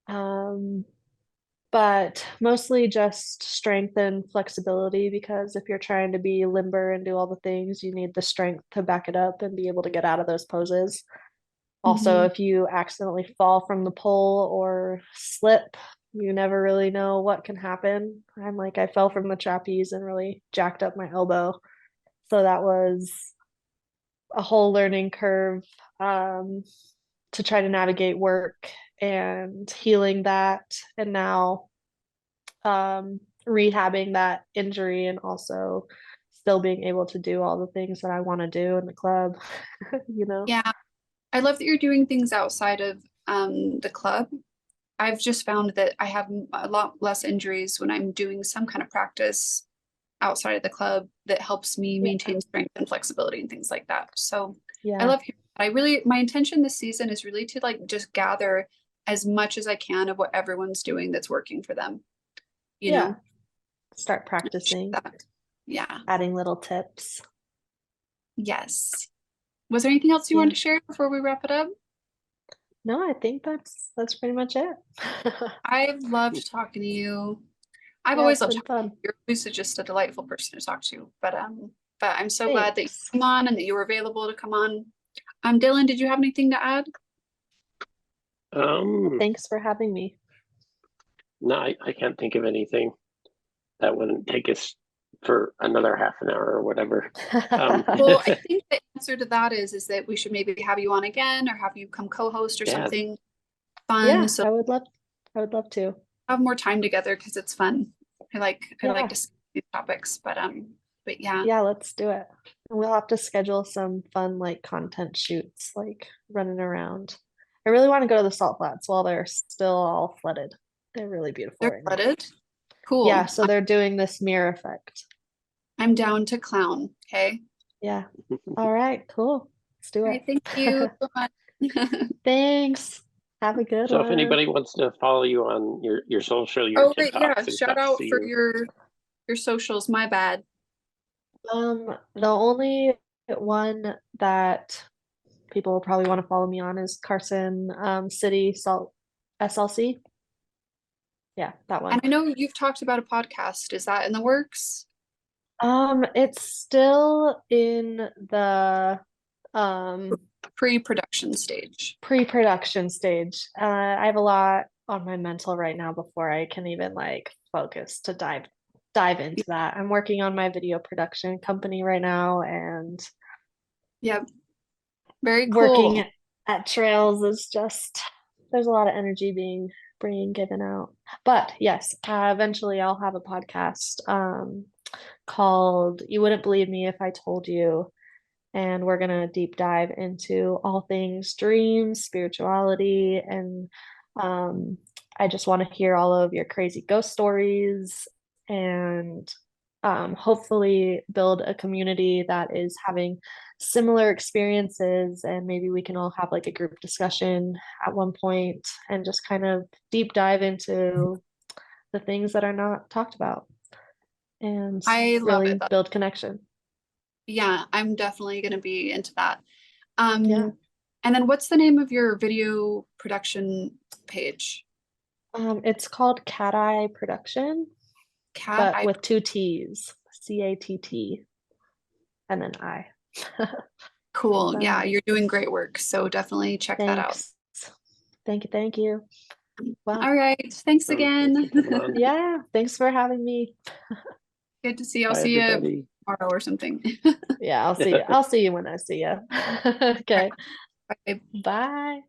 Um, but mostly just strength and flexibility because if you're trying to be limber and do all the things, you need the strength to back it up and be able to get out of those poses. Also, Hmm. if you accidentally fall from the pole or slip, you never really know what can happen. I fell from the trapeze and really jacked up my elbow. So that was a whole learning curve um, to try to navigate work and healing that. And now rehabbing that injury and also still being able to do all the things that I want to do in the club, you know? Yeah, I love that you're doing things outside of the club. I've just found that I have a lot less injuries when I'm doing some kind of practice outside of the club that helps me Yeah. maintain strength and flexibility and things like that. So I Yeah. love hearing that. My intention this season is really to like just gather as much as I can of what everyone's doing that's working for them, you Yeah. know? Start practicing, That. Yeah. adding little tips. Yes. Was there anything else you Yeah. wanted to share before we wrap it up? No, I think that's pretty much it. I've loved talking to you. I've Yeah, always it's loved been fun. you're always just a delightful person to talk to. But I'm so glad that you Thanks. come on and that you were available to come on. Dylan, did you have anything to add? Thanks for having me. No, I can't think of anything that wouldn't take us for another half an hour or whatever. Well, I think the answer to that is that we should maybe have you on again or have you come co-host or Yeah. something fun. Yeah, So I would love to. have more time together because it's fun. I like Yeah. discussing these topics, but yeah. Yeah, let's do it. We'll have to schedule some fun like content shoots, like running around. I really want to go to the salt flats while they're still all flooded. They're really beautiful They're right now. flooded. Cool. Yeah, so they're doing this mirror effect. I'm down to clown. Okay. Yeah. All right, cool. Let's do All it. right. Thank you so much. Thanks. Have a good So one. if anybody wants to follow you on your social, your Oh wait, yeah. TikToks and Shout stuff, out see for your socials. My bad. The only one that people will probably want to follow me on is Carson City Salt SLC. Yeah, that one. And I know you've talked about a podcast. Is that in the works? It's still in the Pre-production stage. pre-production stage. I have a lot on my mental right now before I can even like focus to dive into that. I'm working on my video production company right now, and Yep. Very cool. working at trails is just there's a lot of energy being given out. But yes, eventually I'll have a podcast called You Wouldn't Believe Me If I Told You. And we're going to deep dive into all things dreams, spirituality, and I just want to hear all of your crazy ghost stories and hopefully build a community that is having similar experiences, and maybe we can all have like a group discussion at one point and just kind of deep dive into the things that are not talked about and I love really it. build connection. Yeah, I'm definitely going to be into that. Yeah. And then what's the name of your video production page? It's called Cat Eye Production, Cat but Eye. with two T's, CATT, and then I. Cool. Yeah, So, you're doing great work. So definitely check that out. thanks. Thank you. Wow. All right. Thanks again. Yeah, thanks for having me. Good to see you. I'll Bye, see you everybody. tomorrow or something. Yeah, I'll see you when I see you. Okay. Bye. Bye.